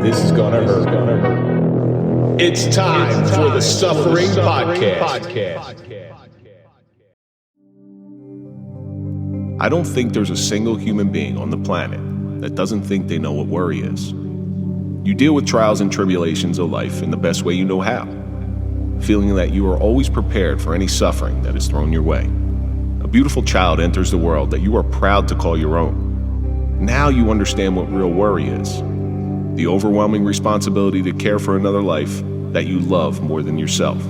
This is gonna hurt. It's time for the Suffering Podcast. I don't think there's a single human being on the planet that doesn't think they know what worry is. You deal with trials and tribulations of life in the best way you know how, feeling that you are always prepared for any suffering that is thrown your way. A beautiful child enters the world that you are proud to call your own. Now you understand what real worry is. The overwhelming responsibility to care for another life that you love more than yourself.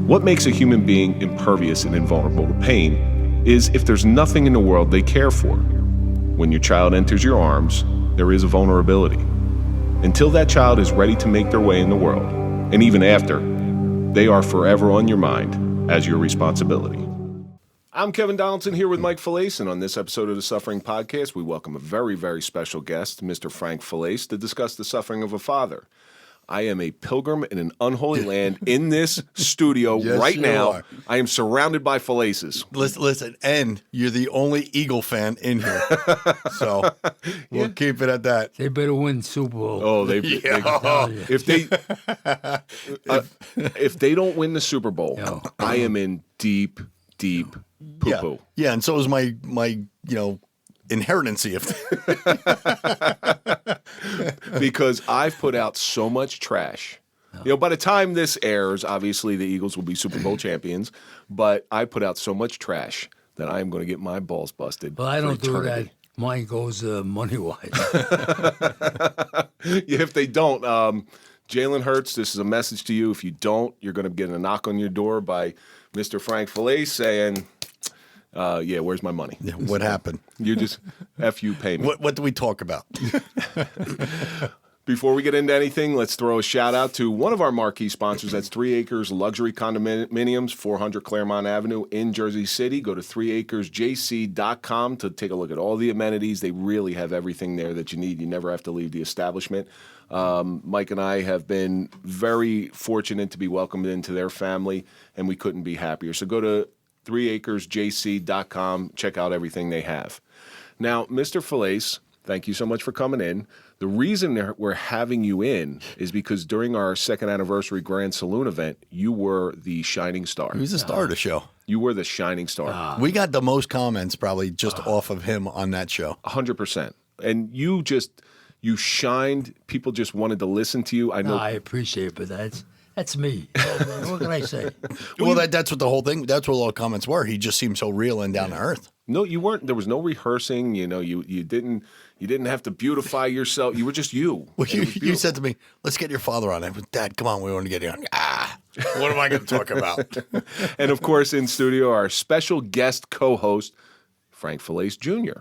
What makes a human being impervious and invulnerable to pain is if there's nothing in the world they care for. When your child enters your arms, there is a vulnerability. Until that child is ready to make their way in the world, and even after, they are forever on your mind as your responsibility. I'm Kevin Donaldson here with Mike Failace, and on this episode of the Suffering Podcast, we welcome a very, very special guest, Mr. Frank Failace, to discuss the suffering of a father. I am a pilgrim in an unholy land in this studio right now. Are. I am surrounded by Failaces. Listen, and you're the only Eagle fan in here. So we'll keep it at that. They better win Super Bowl. Oh, if they don't win the Super Bowl, I am in deep poo-poo. Yeah, and so is my inheritance because I've put out so much trash. By the time this airs, obviously the Eagles will be Super Bowl champions, but I put out so much trash that I am going to get my balls busted. Well, I don't do that. Mine goes money-wise. If they don't, Jalen Hurts, this is a message to you. If you don't, you're going to get a knock on your door by Mr. Frank Failace saying, where's my money? Yeah, what happened? You just F you pay me. What do we talk about? Before we get into anything, let's throw a shout out to one of our marquee sponsors. That's 3 Acres Luxury Condominiums, 400 Claremont Avenue in Jersey City. Go to 3acresjc.com to take a look at all the amenities. They really have everything there that you need. You never have to leave the establishment. Mike and I have been very fortunate to be welcomed into their family, and we couldn't be happier. So go to 3acresjc.com. Check out everything they have. Now, Mr. Failace, thank you so much for coming in. The reason we're having you in is because during our second anniversary Grand Saloon event, you were the shining star. He was the star of the show. You were the shining star. We got the most comments probably just off of him on that show. 100%. And you shined. People just wanted to listen to you. I know. I appreciate it, but that's me. What can I say? Well, that's what the whole thing, that's what all the comments were. He just seemed so real and down to earth. No, you weren't. There was no rehearsing. You didn't have to beautify yourself. You were just you. Well, you said to me, let's get your father on. I went, Dad, come on, we want to get you on. What am I going to talk about? And, of course, in studio, our special guest co-host, Frank Failace Jr.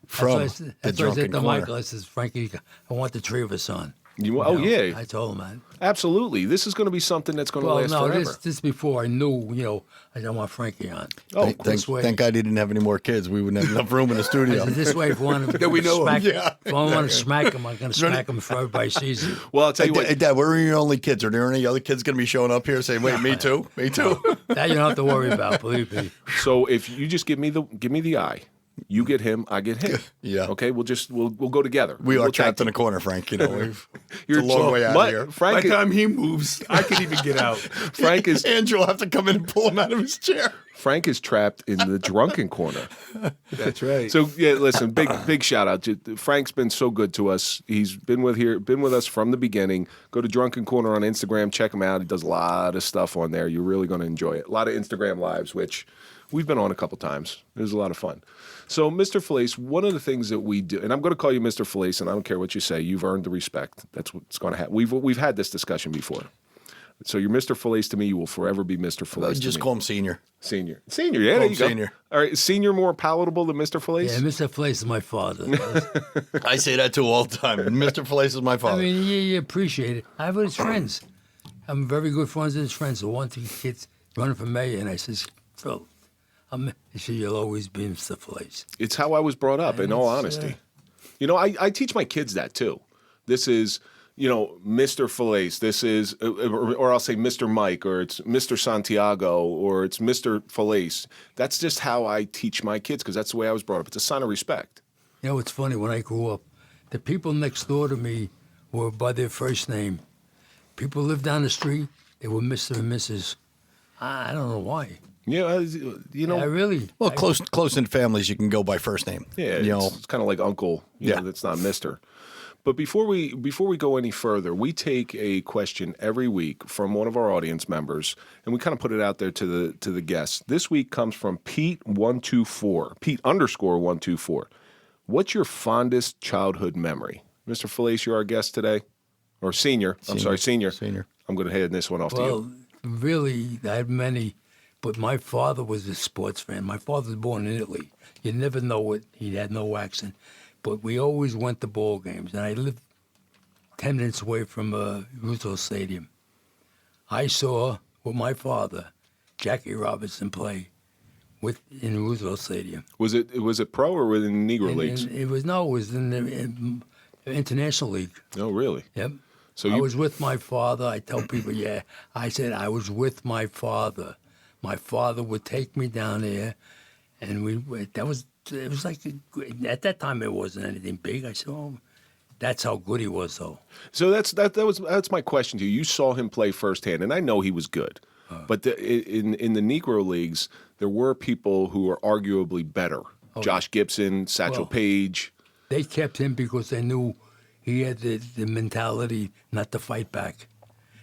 From the Drunken Corner. Michael, I says, Frankie, I want the three of us on. Yeah. I told him that. Absolutely. This is going to be something that's going to last forever. This before I knew, I don't want Frankie on. Oh, thank God he didn't have any more kids. We wouldn't have enough room in the studio. This way, if I want to smack him, I'm going to smack him before everybody sees him. Well, I'll tell you what. Hey, Dad, where are your only kids? Are there any other kids going to be showing up here saying, wait, me too? Me too? That you don't have to worry about, believe me. So if you just give me the eye. You get him, I get him. Yeah. Okay, we'll go together. We'll trapped in a corner, Frank. You're a long way out of here. By the time he moves, I can even get out. Andrew will have to come in and pull him out of his chair. Frank is trapped in the drunken corner. That's right. So listen, big shout out. Frank's been so good to us. He's been with us from the beginning. Go to Drunken Corner on Instagram, check him out. He does a lot of stuff on there. You're really going to enjoy it. A lot of Instagram lives, which we've been on a couple times. It was a lot of fun. So, Mr. Failace, one of the things that we do, and I'm going to call you Mr. Failace, and I don't care what you say. You've earned the respect. That's what's going to happen. We've had this discussion before. So you're Mr. Failace to me. You will forever be Mr. Failace. Just call him Senior. Senior. Yeah, there you go. Senior. All right, Senior more palatable than Mr. Failace? Yeah, Mr. Failace is my father. I say that too all the time. Mr. Failace is my father. I mean, you appreciate it. I have his friends. I'm very good friends with his friends. The one kid's running for mayor, and I says, Phil, he said, you'll always be Mr. Failace. It's how I was brought up, in all honesty. I teach my kids that, too. This is, Mr. Failace. This is, or I'll say Mr. Mike, or it's Mr. Santiago, or it's Mr. Failace. That's just how I teach my kids, because that's the way I was brought up. It's a sign of respect. It's funny. When I grew up, the people next door to me were by their first name. People lived down the street, they were Mr. and Mrs. I don't know why. Yeah, I really. Well, close in families, you can go by first name. Yeah, it's kind of like uncle. Yeah, that's not Mister. But before we go any further, we take a question every week from one of our audience members, and we kind of put it out there to the guests. This week comes from Pete124, Pete_124. What's your fondest childhood memory? Mr. Failace, you're our guest today, or senior. I'm sorry, senior. Senior. I'm going to hand this one off to you. Well, really, I had many, but my father was a sports fan. My father was born in Italy. You never know it. He had no accent. But we always went to ball games, and I lived 10 minutes away from Roosevelt Stadium. I saw, with my father, Jackie Robinson play in Roosevelt Stadium. Was it pro or within the Negro Leagues? It was in the International League. Oh, really? Yep. So I was with my father. I tell people, I said I was with my father. My father would take me down there, and it was like, at that time it wasn't anything big. I said, oh, that's how good he was, though. So that's my question to you. You saw him play firsthand, and I know he was good. But in the Negro Leagues, there were people who were arguably better. Josh Gibson, Satchel Paige. They kept him because they knew he had the mentality not to fight back.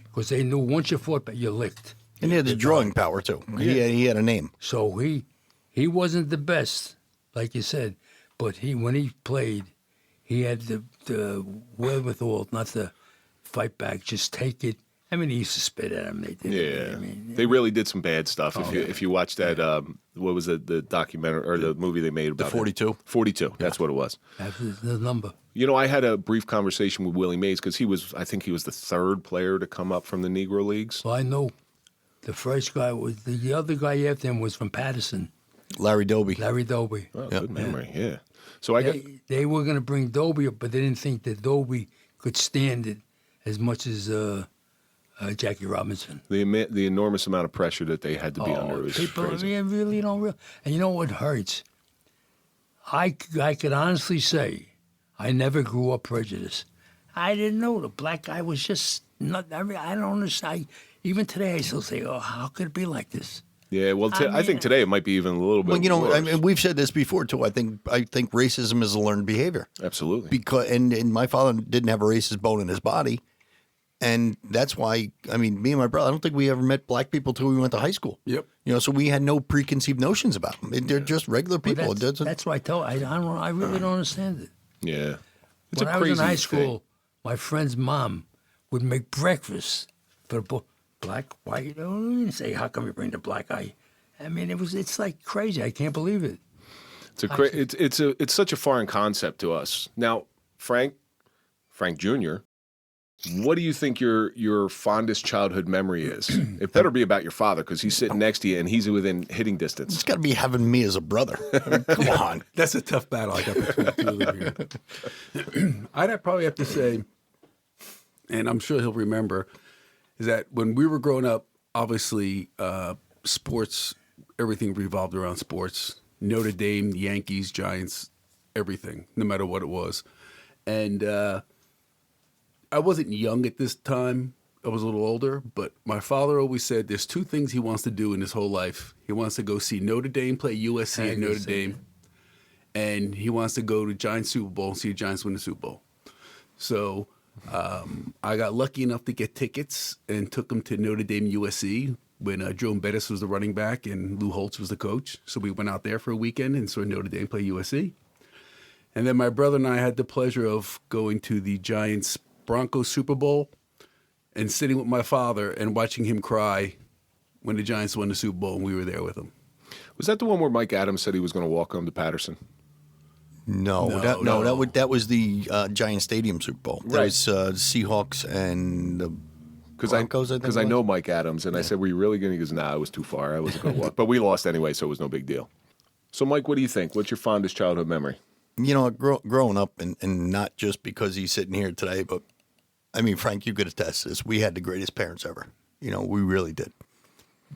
Because they knew once you fought back, you licked. And he had the drawing power, too. He had a name. So he wasn't the best, like you said, but when he played, he had the wherewithal not to fight back, just take it. I mean, he used to spit at him. They did. Yeah, they really did some bad stuff. If you watch that, what was it, the documentary or the movie they made about the 42? 42, that's what it was. That's the number. You know, I had a brief conversation with Willie Mays because I think he was the third player to come up from the Negro Leagues. Well, I know the first guy the other guy after him was from Patterson. Larry Doby. Oh, good memory, yeah. So they were going to bring Doby up, but they didn't think that Doby could stand it as much as Jackie Robinson. The enormous amount of pressure that they had to be under was people crazy. really don't realize. And you know what hurts? I could honestly say I never grew up prejudiced. I didn't know the black guy was just not. I don't understand. Even today, I still say, "Oh, how could it be like this?" Yeah, well, I think today it might be even a little bit. Well, worse. I mean, we've said this before too. I think racism is a learned behavior. Absolutely. Because and my father didn't have a racist bone in his body, and that's why. I mean, me and my brother. I don't think we ever met black people till we went to high school. Yep. So we had no preconceived notions about them. They're just regular people. Well, that's why I tell. I really don't understand it. Yeah. It's when a I was crazy in high school, thing. my friend's mom would make breakfast for black, white. I didn't say, "How come you bring the black guy?" I mean, it's like crazy. I can't believe it. It's such a foreign concept to us. Now, Frank Jr., what do you think your fondest childhood memory is? It better be about your father because he's sitting next to you and he's within hitting distance. It's got to be having me as a brother. I mean, come on. That's a tough battle I got between the two of you. I'd probably have to say, and I'm sure he'll remember, is that when we were growing up, obviously sports, everything revolved around sports. Notre Dame, Yankees, Giants, everything, no matter what it was. And I wasn't young at this time. I was a little older, but my father always said there's two things he wants to do in his whole life. He wants to go see Notre Dame play USC at Notre Dame, and he wants to go to Giants Super Bowl and see the Giants win the Super Bowl. So I got lucky enough to get tickets and took him to Notre Dame USC when Jerome Bettis was the running back and Lou Holtz was the coach. So we went out there for a weekend and saw Notre Dame play USC. And then my brother and I had the pleasure of going to the Giants Broncos Super Bowl and sitting with my father and watching him cry when the Giants won the Super Bowl, and we were there with him. Was that the one where Mike Adams said he was going to walk home to Patterson? No, that was the Giant Stadium Super Bowl. That Right. was Seahawks and the Broncos, I think. Because I know Mike Adams, and I said, were you really going to? He goes, nah, it was too far. I wasn't going to walk. But we lost anyway, so it was no big deal. So, Mike, what do you think? What's your fondest childhood memory? Growing up, and not just because he's sitting here today, but, I mean, Frank, you could attest to this. We had the greatest parents ever. We really did.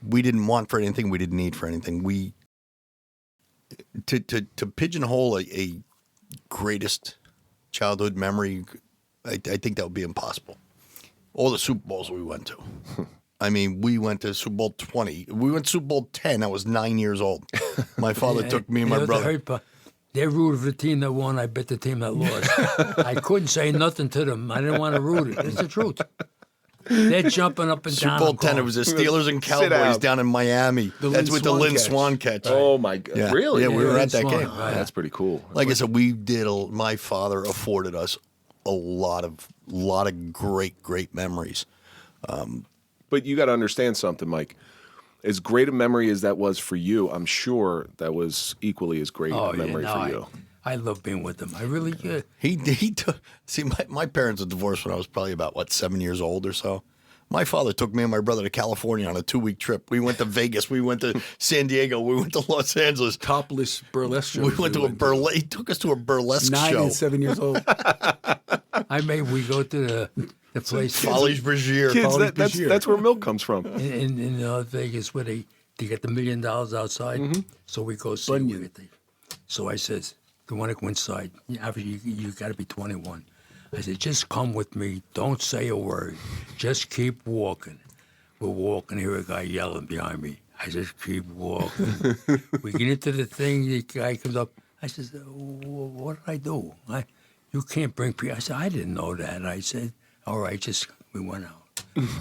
We didn't want for anything. We didn't need for anything. To pigeonhole a greatest childhood memory, I think that would be impossible. All the Super Bowls we went to. I mean, we went to Super Bowl 20. We went to Super Bowl 10. I was 9 years old. My father took me and my brother. They rooted for the team that won. I bet the team that lost. I couldn't say nothing to them. I didn't want to root it. It's the truth. They're jumping up and down. Super Bowl 10, it was the Steelers and Cowboys down in Miami. That's with the Lynn Swan catch. Oh, my God. Yeah. Really? Yeah, we were at that Swan, game. right. That's pretty cool. Like I said, my father afforded us a lot of great memories. But you got to understand something, Mike. As great a memory as that was for you, I'm sure that was equally as great a memory for you. I love being with him. I really did. He took. See, my parents were divorced when I was probably about 7 years old or so. My father took me and my brother to California on a 2-week trip. We went to Vegas. We went to San Diego. We went to Los Angeles. Topless burlesque show. We went to a burlesque. He took us to a burlesque 9 show. and 7 years old. We go to the place Failace Sr. Kids, that's where milk comes from. in Vegas where they get the $1 million outside. Mm-hmm. So we go see Bunyan. So I says, "The one that go inside. You got to be 21." I said, "Just come with me. Don't say a word. Just keep walking." We're walking. Hear a guy yelling behind me. I just keep walking. We get into the thing. The guy comes up. I says, "What did I do? You can't bring people." I said, "I didn't know that." I said, "All right, we went out."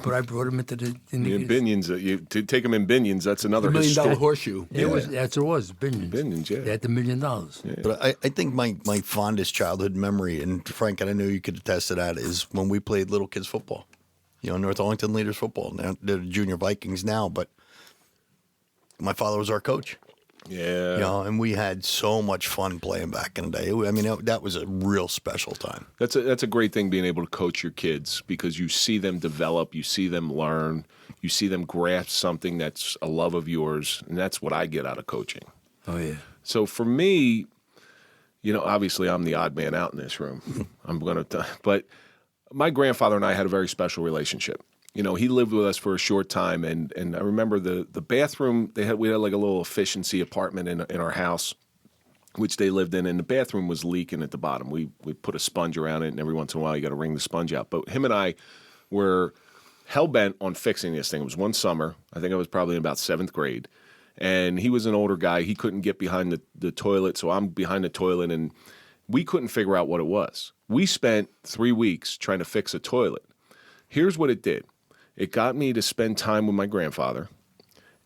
But I brought him into the Binions, to take them in Binions, that's another $1 million historic. horseshoe. That's what it was. Binions. Binions, yeah. They had the $1 million. Yeah. But I think my fondest childhood memory, and Frank, and I know you could attest to that, is when we played little kids football. North Arlington Leaders football. Now they're the junior Vikings now, but my father was our coach. Yeah. And we had so much fun playing back in the day. I mean, that was a real special time. That's a great thing, being able to coach your kids, because you see them develop, you see them learn, you see them grasp something that's a love of yours, and that's what I get out of coaching. Oh, yeah. So for me, obviously I'm the odd man out in this room. But my grandfather and I had a very special relationship. He lived with us for a short time, and I remember the bathroom, we had like a little efficiency apartment in our house, which they lived in, and the bathroom was leaking at the bottom. We put a sponge around it, and every once in a while you got to wring the sponge out. But him and I were hell-bent on fixing this thing. It was one summer. I think I was probably in about 7th grade, and he was an older guy. He couldn't get behind the toilet, so I'm behind the toilet, and we couldn't figure out what it was. We spent 3 weeks trying to fix a toilet. Here's what it did. It got me to spend time with my grandfather.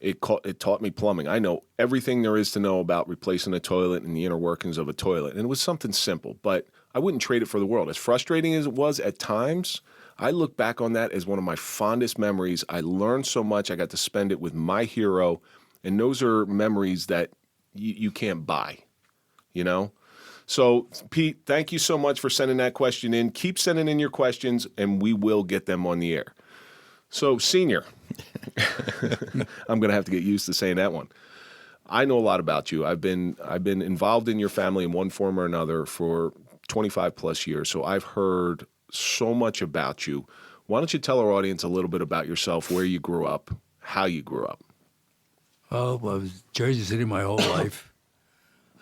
It taught me plumbing. I know everything there is to know about replacing a toilet and the inner workings of a toilet. And it was something simple, but I wouldn't trade it for the world. As frustrating as it was at times, I look back on that as one of my fondest memories. I learned so much. I got to spend it with my hero. And those are memories that you can't buy, So, Pete, thank you so much for sending that question in. Keep sending in your questions, and we will get them on the air. So, Senior, I'm going to have to get used to saying that one. I know a lot about you. I've been involved in your family in one form or another for 25 plus years, so I've heard so much about you. Why don't you tell our audience a little bit about yourself, where you grew up, how you grew up? Well, I was Jersey City my whole life.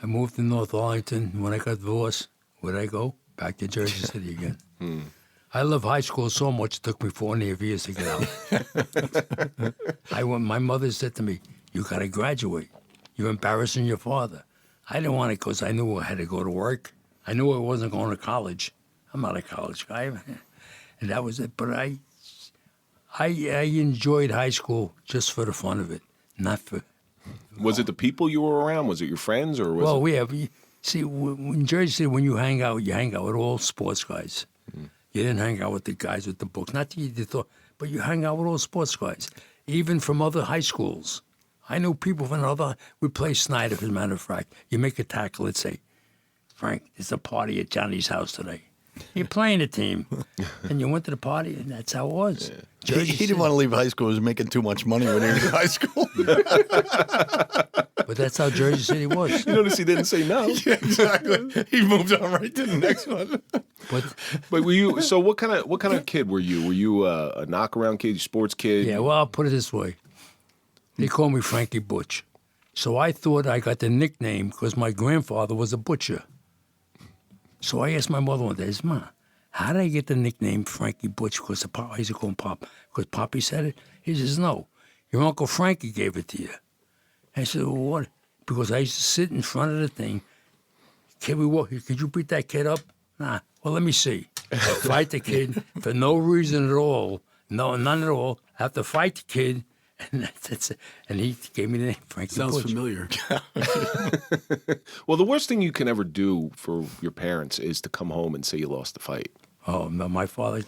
I moved to North Arlington. When I got divorced, where'd I go? Back to Jersey City again. I love high school so much, it took me 4.5 years to get out. My mother said to me, "You got to graduate. You're embarrassing your father." I didn't want it because I knew I had to go to work. I knew I wasn't going to college. I'm not a college guy. And that was it. But I enjoyed high school just for the fun of it, not for... Was it the people you were around? Was it your friends? Or was in Jersey City, when you hang out with all sports guys. You didn't hang out with the guys with the books. Not that you thought, but you hang out with all sports guys, even from other high schools. I knew people from we play Snyder, as a matter of fact. You make a tackle, let's say, "Frank, there's a party at Johnny's house today." You're playing a team. And you went to the party, and that's how it was. Yeah. He didn't want to leave high school. He was making too much money when he was in high school. But that's how Jersey City was. You notice he didn't say no. Yeah, exactly. He moved on right to the next one. But were you? So what kind of kid were you? Were you a knockaround kid, sports kid? Yeah. Well, I'll put it this way. They called me Frankie Butch, so I thought I got the nickname because my grandfather was a butcher. So I asked my mother one day, I said, Ma, how did I get the nickname Frankie Butch? Because I used to call him Pop. Because Poppy said it? He says, no, your Uncle Frankie gave it to you. I said, well, what? Because I used to sit in front of the thing. Kid, could you beat that kid up? Nah. Well, let me see. I fight the kid for no reason at all. No, none at all. I have to fight the kid. And that's it. And he gave me the name Frankie Sounds Butch. familiar. Well, the worst thing you can ever do for your parents is to come home and say you lost the fight. Oh, no, my father,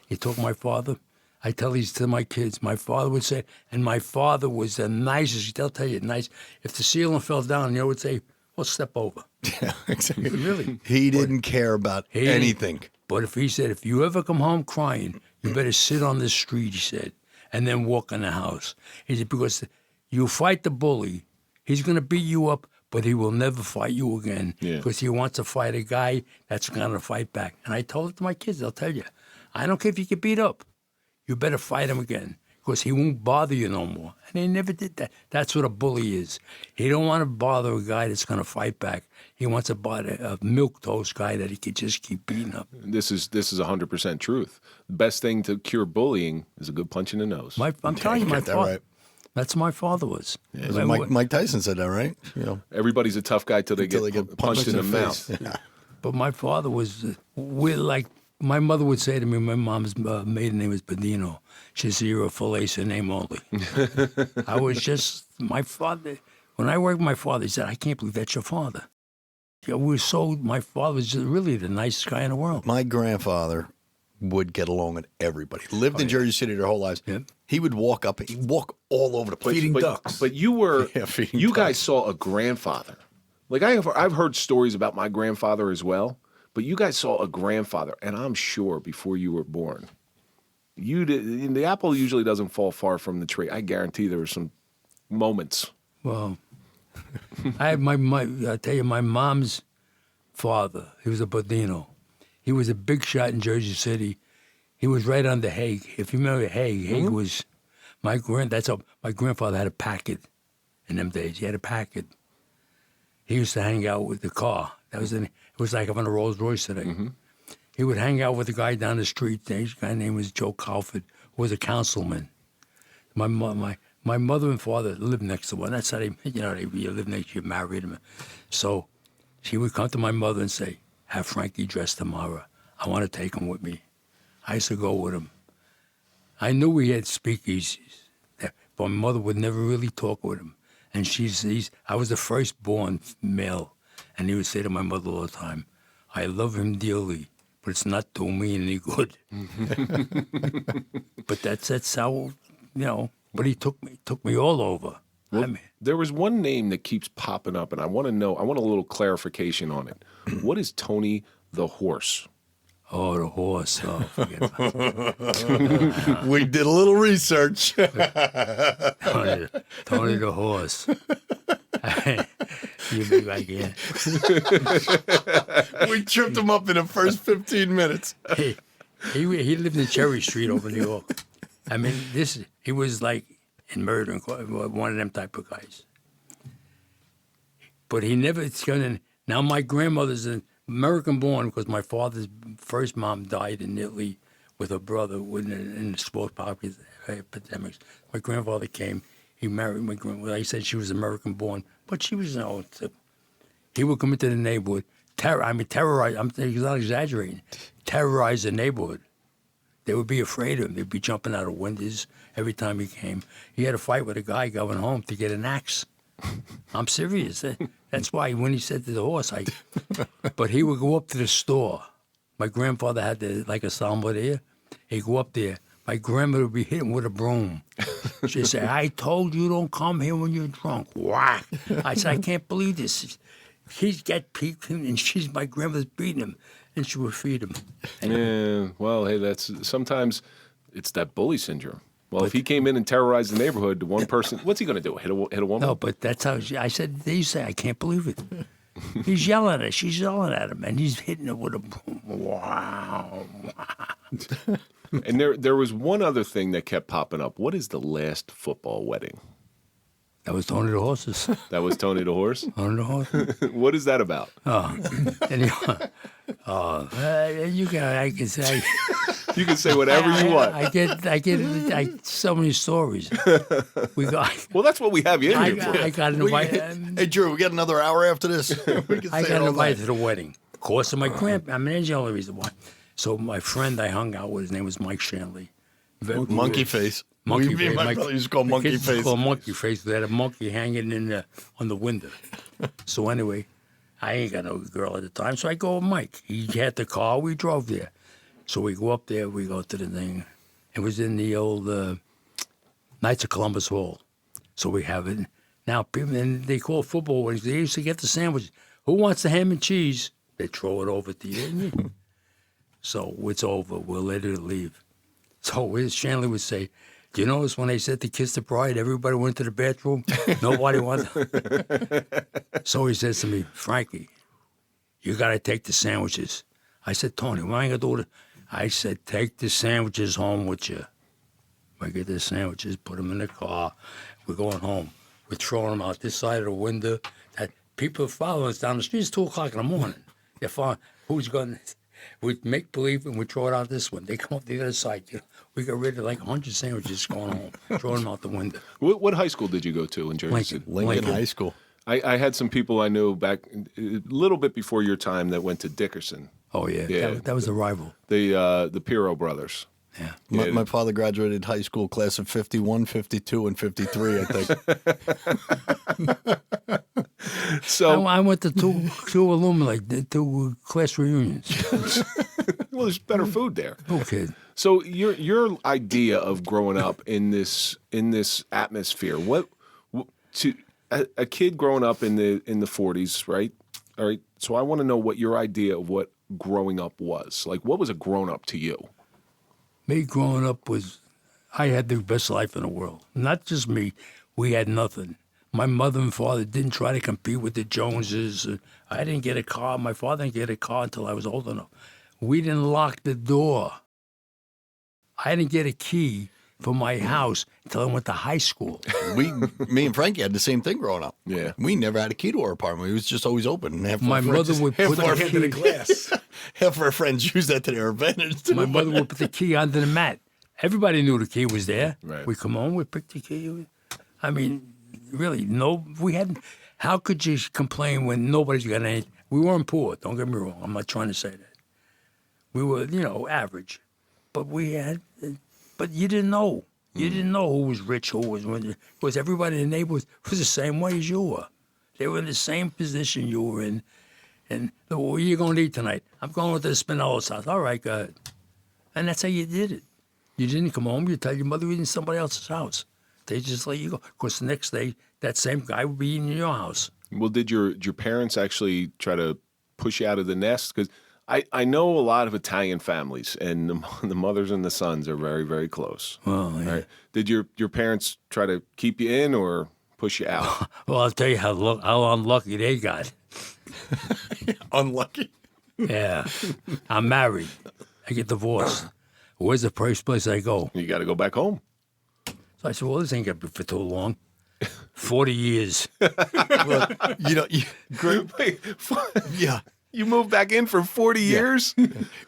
you talk my father, I tell these to my kids. My father would say, and my father was the nicest, they'll tell you, nice. If the ceiling fell down, you would say, well, step over. Yeah, exactly. Really. He didn't care about anything. But if he said, if you ever come home crying, you better sit on the street, he said, and then walk in the house. He said, because you fight the bully, he's going to beat you up, but he will never fight you again because he wants to fight a guy that's going to fight back. And I told it to my kids, they'll tell you, I don't care if you get beat up. You better fight him again because he won't bother you no more. And they never did that. That's what a bully is. He don't want to bother a guy that's going to fight back. He wants to bother a milquetoast guy that he could just keep beating up. This is 100% truth. The best thing to cure bullying is a good punch in the nose. I'm telling you, my that father. right. That's my father was. Yeah, Mike Tyson said that, right? You know, Everybody's a tough guy till they get punched in the mouth. Yeah. But my father was, my mother would say to me, my mom's maiden name was Bedino. She said, you're a Failace name only. I was just, my father, when I worked with my father, he said, I can't believe that's your father. Yeah, my father was just really the nicest guy in the world. My grandfather would get along with everybody. Lived in Jersey City their whole lives. Yep. He'd walk all over the place. Feeding ducks. But you were, feeding you ducks. guys saw a grandfather. Like I've heard stories about my grandfather as well, but you guys saw a grandfather, and I'm sure before you were born, you did. The apple usually doesn't fall far from the tree. I guarantee there were some moments. Well, I had I tell you, my mom's father, he was a Bodino. He was a big shot in Jersey City. He was right under Haig. If you remember Haig was my grandfather had a packet in them days. He had a packet. He used to hang out with the car. It was like having a Rolls Royce today. Mm-hmm. He would hang out with a guy down the street. The guy named was Joe Calford, who was a councilman. My mother and father lived next to one. That's how you live next to you, married him. So she would come to my mother and say, have Frankie dressed tomorrow. I want to take him with me. I used to go with him. I knew we had speakeasies, but my mother would never really talk with him. And I was the firstborn male, and he would say to my mother all the time, I love him dearly, but it's not doing me any good. But that's how, but he took me all over. Well, there was one name that keeps popping up, and I want a little clarification on it. What is Tony the Horse? Oh, the horse. Oh, forget about it. We did a little research. Tony the horse. You be like, yeah. We tripped him up in the first 15 minutes. He lived in Cherry Street over New York. I mean, he was like in murder, one of them type of guys. But he never, now my grandmother's an American-born because my father's first mom died in Italy with her brother in the sports epidemics. My grandfather came. He married my grandmother. I said she was American-born, but she was he would come into the neighborhood, terrorize. He's not exaggerating. Terrorize the neighborhood. They would be afraid of him. They'd be jumping out of windows every time he came. He had a fight with a guy going home to get an axe. I'm serious. That's why when he said to the horse, but he would go up to the store. My grandfather had like a salmonella. He'd go up there. My grandmother would be hitting with a broom. She'd say, I told you don't come here when you're drunk. Whack. I said, I can't believe this. He's got peaked and my grandmother's beating him. And she would feed him. Yeah, well, hey, sometimes it's that bully syndrome. Well, if he came in and terrorized the neighborhood, one person, what's he going to do? Hit a woman? No, but that's how I said. They say, I can't believe it. He's yelling at her. She's yelling at him, and he's hitting her with a boom. Wow. And there was one other thing that kept popping up. What is the last football wedding? That was Tony the Horses. That was Tony the Horse? Tony the Horses. What is that about? Anyway, I can say. You can say whatever you want. I get so many stories. We got. Well, that's what we have you in here for. I got invited. Hey, Drew, we got another hour after this. We can I stay got all invited night. to the wedding. Of course, of my grandpa. I mean, that's the only reason why. So my friend I hung out with, his name was Mike Shanley. Monkey face. Monkey Me and face. my brother used to call the monkey kids face. Call monkey face. They had a monkey hanging on the window. So anyway, I ain't got no girl at the time, so I go with Mike. He had the car. We drove there. So we go up there. We go to the thing. It was in the old Knights of Columbus Hall. So we have it now. People, and they call football weddings. They used to get the sandwiches. Who wants the ham and cheese? They throw it over to you. So it's over. We'll let it leave. So Shanley would say, do you notice when they said to kiss the bride, everybody went to the bathroom? Nobody wanted. So he says to me, Frankie, you got to take the sandwiches. I said, Tony, what am I going to do? I said, take the sandwiches home with you. I get the sandwiches, put them in the car. We're going home. We're throwing them out this side of the window. That people are following us down the street. It's 2 o'clock in the morning. They're following. Who's going? We make believe and we throw it out this one. They come up the other side. You know, we got rid of like 100 sandwiches going home, throwing them out the window. What high school did you go to in Jersey City? Lincoln High School. I had some people I knew back a little bit before your time that went to Dickerson. Oh, yeah. That was a rival. The Pirro brothers. Yeah. My father graduated high school class of 51, 52, and 53, I think. So I went to two alumni, 2 class reunions. well, there's better food there. No kid. So your idea of growing up in this atmosphere, a kid growing up in the 40s, right? All right. So I want to know what your idea of what growing up was. Like, what was a grown up to you? Me growing up I had the best life in the world. Not just me. We had nothing. My mother and father didn't try to compete with the Joneses. I didn't get a car. My father didn't get a car until I was old enough. We didn't lock the door. I didn't get a key for my house until I went to high school. Me and Frankie had the same thing growing up. Yeah. We never had a key to our apartment. It was just always open. And My mother would put the Hand to the key. glass. half of our friends used that to their advantage. Too. My mother would put the key under the mat. Everybody knew the key was there. Right. We come home, we pick the key. I mean, really, we hadn't. How could you complain when nobody's got anything? We weren't poor. Don't get me wrong. I'm not trying to say that. We were, average, but we had. But you didn't know. You didn't know who was rich, who was. Because everybody in the neighborhood was the same way as you were. They were in the same position you were in. And what are you going to eat tonight? I'm going to the Spinelli's house. All right, go ahead. And that's how you did it. You didn't come home. You tell your mother you were in somebody else's house. They just let you go. Of course, the next day, that same guy would be in your house. Well, did your parents actually try to push you out of the nest? Because I know a lot of Italian families, and the mothers and the sons are very, very close. Well, yeah. Right? Did your parents try to keep you in or push you out? Well, I'll tell you how unlucky they got. Unlucky. Yeah. I'm married. I get divorced. Where's the first place I go? You got to go back home. So I said, well, this ain't going to be for too long. 40 years. Well, Wait, yeah. you moved back in for 40 years?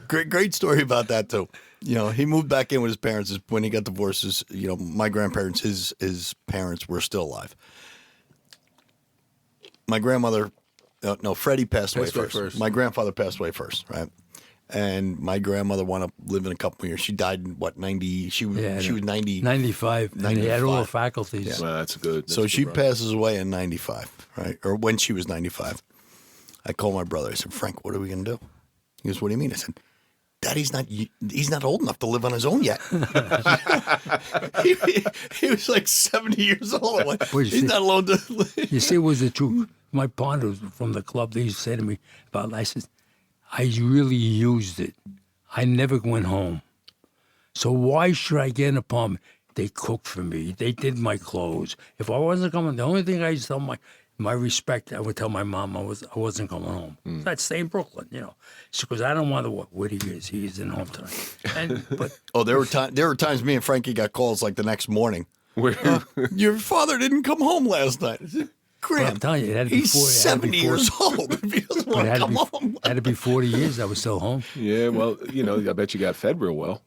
Great story about that too. He moved back in with his parents when he got divorced. My grandparents, his parents were still alive. My grandmother, Freddie passed away first. My grandfather passed away first, right? And my grandmother wound up living a couple of years. She died in 90? She was 90. 95. And they had all the 95. faculties. Yeah. Well, that's good. So she passes away in 95, right? Or when she was 95. I called my brother. I said, Frank, what are we going to do? He goes, what do you mean? I said, Daddy's he's not old enough to live on his own yet. he was like 70 years old. Like, he's not alone to live. You see, it was the truth. My partner from the club, they used to say to me about, I said, I really used it. I never went home. So why should I get an apartment? They cooked for me. They did my clothes. If I wasn't coming, the only thing I used to tell my respect, I would tell my mom I wasn't coming home. So I'd stay in Brooklyn, because I don't want to what he is. He isn't home tonight. But there were times me and Frankie got calls like the next morning. Where Your father didn't come home last night. I said, But I'm Graham, telling you, it had to be he's 40, it had to 70 be 40 years old. If he doesn't but want it to had to come be, home. had to be 40 years. I was still home. yeah, well, I bet you got fed real well.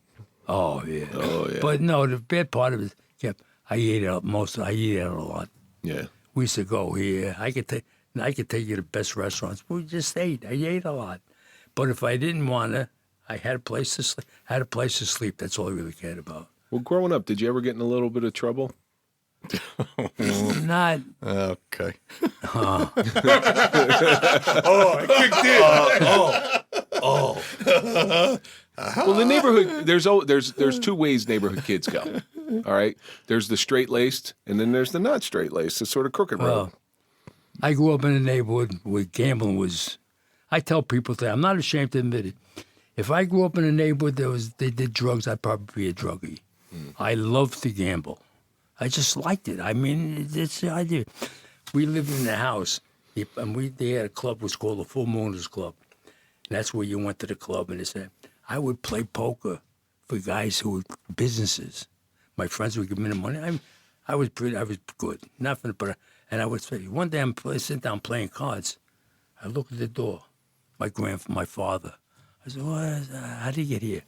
Oh yeah. Oh, yeah. But no, the bad part of it, I ate out I eat out a lot. Yeah. We used to go here. I could take you to the best restaurants. We just ate. I ate a lot. But if I didn't want to, I had a place to sleep. That's all I really cared about. Well, growing up, did you ever get in a little bit of trouble? Not. Okay. Well, the neighborhood there's two ways neighborhood kids go. All right, there's the straight laced, and then there's the not straight laced. It's sort of crooked road. Well, I grew up in a neighborhood where gambling was. I tell people that I'm not ashamed to admit it. If I grew up in a neighborhood they did drugs, I'd probably be a druggie. I loved to gamble. I just liked it. I mean, it's the idea. We lived in the house, and they had a club was called the Full Mooners Club. And that's where you went to the club, and they said, I would play poker for guys who were businesses. My friends would give me the money. I was good. Nothing but, and I would say, one day I'm sitting down playing cards. I look at the door. My father. I said, how did he get here?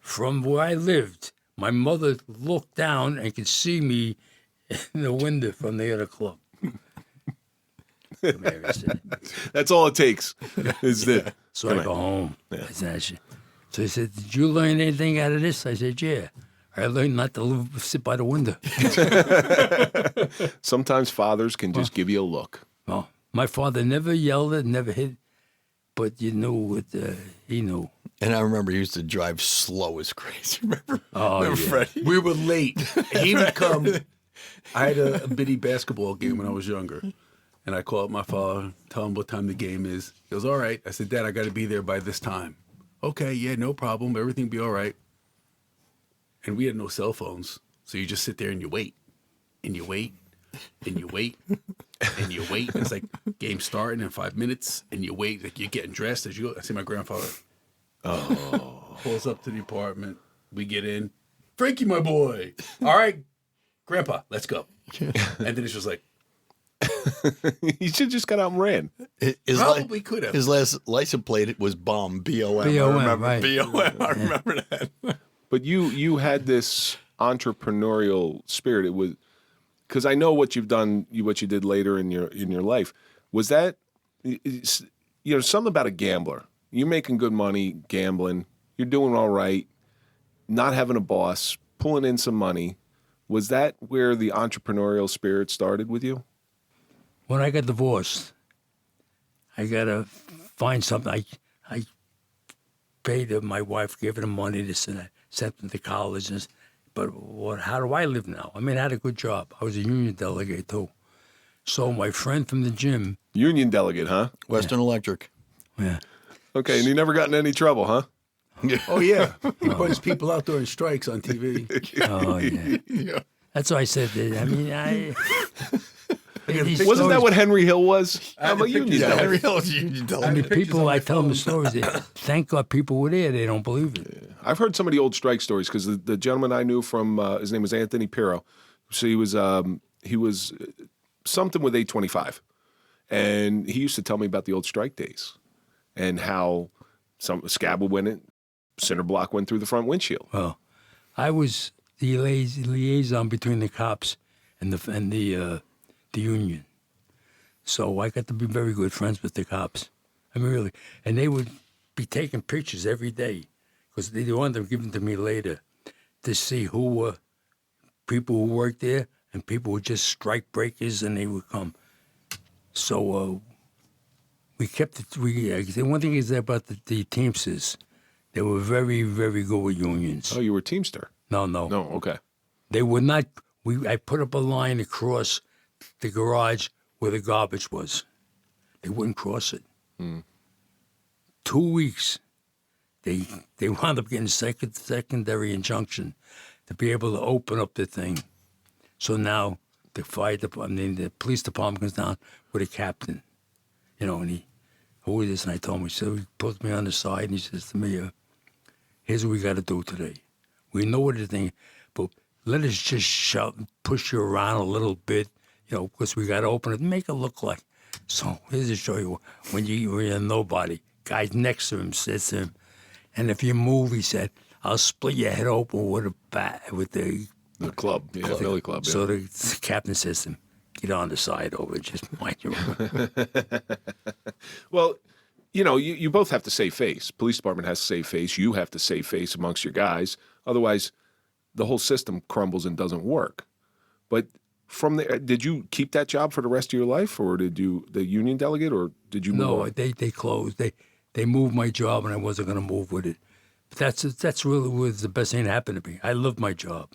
From where I lived, my mother looked down and could see me in the window from the other club. That's all it takes. Is that? So I go home. I said, so he said, did you learn anything out of this? I said, yeah. I learned not to sit by the window. Sometimes fathers can just give you a look. Well, my father never yelled it, never hit, but you knew what he knew. And I remember he used to drive slow as crazy. Remember? Oh, Remember yeah. Freddie? We were late. He would come. I had a bitty basketball game when I was younger. And I called my father, tell him what time the game is. He goes, all right. I said, Dad, I got to be there by this time. Okay, yeah, no problem. Everything be all right. And we had no cell phones. So you just sit there and you wait. And you wait. And you wait. And you wait. It's like game starting in 5 minutes. And you wait. Like you're getting dressed as you go. I see my grandfather. Oh. Pulls up to the apartment. We get in. Frankie, my boy. All right, Grandpa, let's go. And then it's just like, You should just got out and ran. His probably could have. His last license plate was BOM, B-O-M. B-O-M, I remember right. B-O-M. I remember that. But you had this entrepreneurial spirit. It was because I know what you've done, what you did later in your life. Was that something about a gambler? You're making good money gambling. You're doing all right. Not having a boss, pulling in some money. Was that where the entrepreneurial spirit started with you? When I got divorced, I got to find something. I paid my wife, gave her the money to send them to college. But how do I live now? I mean, I had a good job. I was a union delegate, too. So my friend from the gym. Union delegate, huh? Western Electric. Yeah. Okay, and you never got in any trouble, huh? oh, yeah. He puts people out during strikes on TV. Oh, yeah. That's why I said that. I mean, Wasn't that what Henry Hill was? I'm a union Yeah, delegate. Henry Hill was union I delegate. mean, people, I tell them the stories. Thank God people were there. They don't believe it. I've heard some of the old strike stories because the gentleman I knew from his name was Anthony Pirro. So he was something with 825, and he used to tell me about the old strike days and how some scab would win it, cinder block went through the front windshield. Well, I was the liaison between the cops and the union, so I got to be very good friends with the cops. I mean, really, and they would be taking pictures every day because they wanted them given to me later to see who were people who worked there and people who were just strike breakers, and they would come. So we kept it. The one thing is about the Teamsters, they were very, very good with unions. Oh, you were a Teamster? No. No, okay. They would not. I put up a line across the garage where the garbage was. They wouldn't cross it. 2 weeks. They wound up getting secondary injunction to be able to open up the thing. So now the fire department, the police department comes down with a captain, and he, who is this? And I told him, so he puts me on the side and he says to me, here's what we got to do today. We know what the thing, but let us just shout and push you around a little bit, because we got to open it and make it look like. So here's to show you when you're a nobody. Guy next to him says to him, and if you move, he said, I'll split your head open with a bat, with the club, billy club. Yeah. So the captain says to him, get on the side over, just mind your own. Well, you both have to save face. Police department has to save face. You have to save face amongst your guys. Otherwise, the whole system crumbles and doesn't work. But from there, did you keep that job for the rest of your life, or did you the union delegate, or did you move on? No, they closed. They moved my job, and I wasn't going to move with it. But that's really was the best thing that happened to me. I loved my job.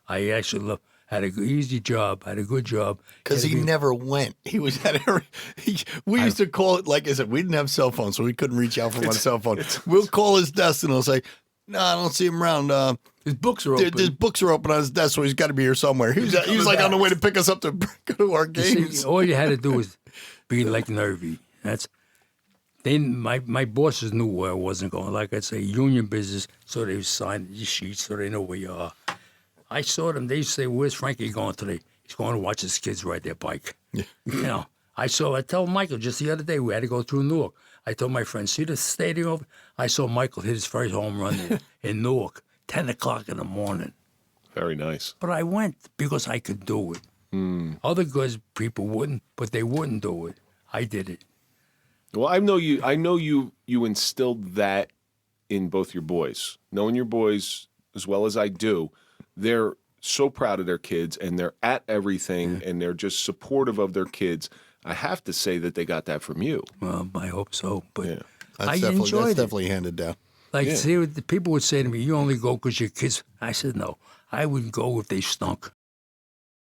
I actually had an easy job, had a good job. Because he never went. He was at we used to call it, like I said, we didn't have cell phones, so we couldn't reach out from on cell phone. We'll call his desk and he'll say, no, I don't see him around. His books are open. His books are open on his desk, so he's got to be here somewhere. He was like on the way to pick us up to go to our games. See, all you had to do was be like nervy. My bosses knew where I wasn't going. Like I say, union business, so they signed these sheets so they know where you are. I saw them. They used to say, "Where's Frankie going today?" He's going to watch his kids ride their bike. Yeah. I told Michael just the other day, we had to go through Newark. I told my friend, see the stadium over? I saw Michael hit his first home run in Newark, 10 o'clock in the morning. Very nice. But I went because I could do it. Other good people wouldn't, but they wouldn't do it. I did it. Well, I know you instilled that in both your boys. Knowing your boys as well as I do, they're so proud of their kids, and they're at everything, and they're just supportive of their kids. I have to say that they got that from you. Well, I hope so, but I That's enjoyed it. definitely handed down. See, the people would say to me, you only go because your kids. I said, no, I would go if they stunk.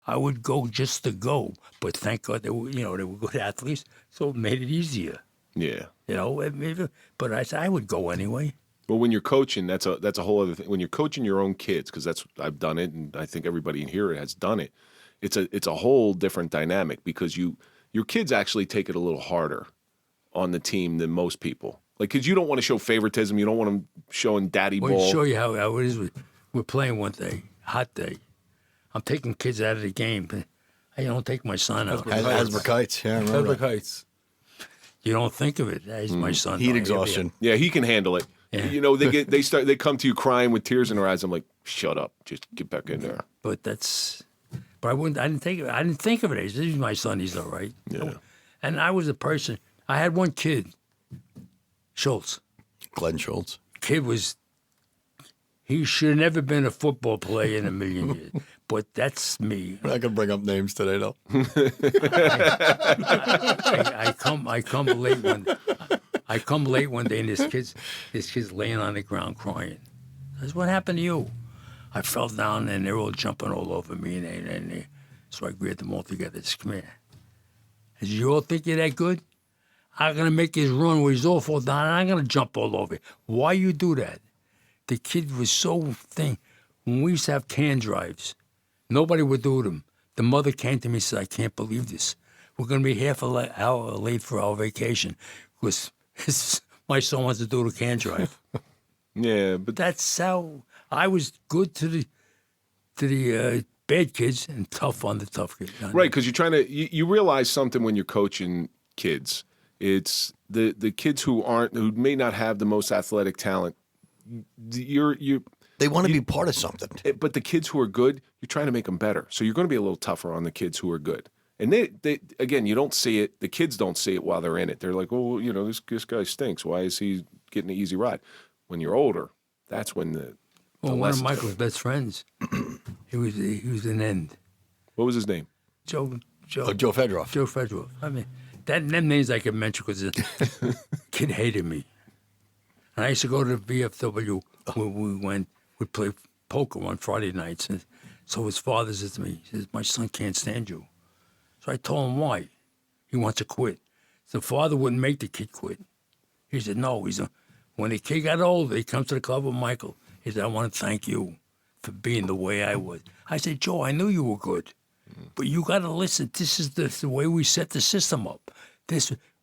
I would go just to go, but thank God they were good athletes, so it made it easier. Yeah. But I said I would go anyway. But when you're coaching, that's a whole other thing. When you're coaching your own kids, because I've done it, and I think everybody in here has done it. It's a whole different dynamic because your kids actually take it a little harder on the team than most people. Like, because you don't want to show favoritism, you don't want them showing daddy ball. I'll show you how it is. We're playing one day, hot day. I'm taking kids out of the game. I don't take my son out. Asbrook Heights, yeah, I remember. Asbrook Heights. You don't think of it. He's my son. Heat exhaustion. Yeah, he can handle it. Yeah. They come to you crying with tears in their eyes. I'm like, shut up, just get back in there. But I didn't think of it. I didn't think of it. This is my son. He's all right. Yeah. And I was a person. I had one kid, Schultz. Glenn Schultz. He should have never been a football player in a million years. But that's me. We're not gonna bring up names today, though. I come late one. I come late one day, and this kid's laying on the ground crying. I said, "What happened to you?" I fell down, and they're all jumping all over me, and so I grabbed them all together. I said, "Come here." I said, "You all think you're that good? I'm gonna make his run where he's all fall down, and I'm gonna jump all over. Why you do that?" The kid was so thin. When we used to have can drives, nobody would do them. The mother came to me and said, "I can't believe this. We're going to be half an hour late for our vacation because my son wants to do the can drive." Yeah, but That's how I was good to the bad kids and tough on the tough kids. right, because you're trying to you realize something when you're coaching kids. It's the kids who may not have the most athletic talent. They want to be part of something. But the kids who are good, you're trying to make them better. So you're going to be a little tougher on the kids who are good. And they again, you don't see it. The kids don't see it while they're in it. They're like, "Oh, this guy stinks. Why is he getting an easy ride?" When you're older, that's when one of Michael's best friends, he was an end. What was his name? Joe Fedorov. Joe Fedorov. I mean, them names I can mention because the kid hated me. And I used to go to the VFW where we'd play poker on Friday nights. And so his father says to me, he says, "My son can't stand you." So I told him why. He wants to quit. So the father wouldn't make the kid quit. He said, "No." When the kid got older, he comes to the club with Michael. He said, "I want to thank you for being the way I was." I said, "Joe, I knew you were good. But you got to listen. This is the way we set the system up.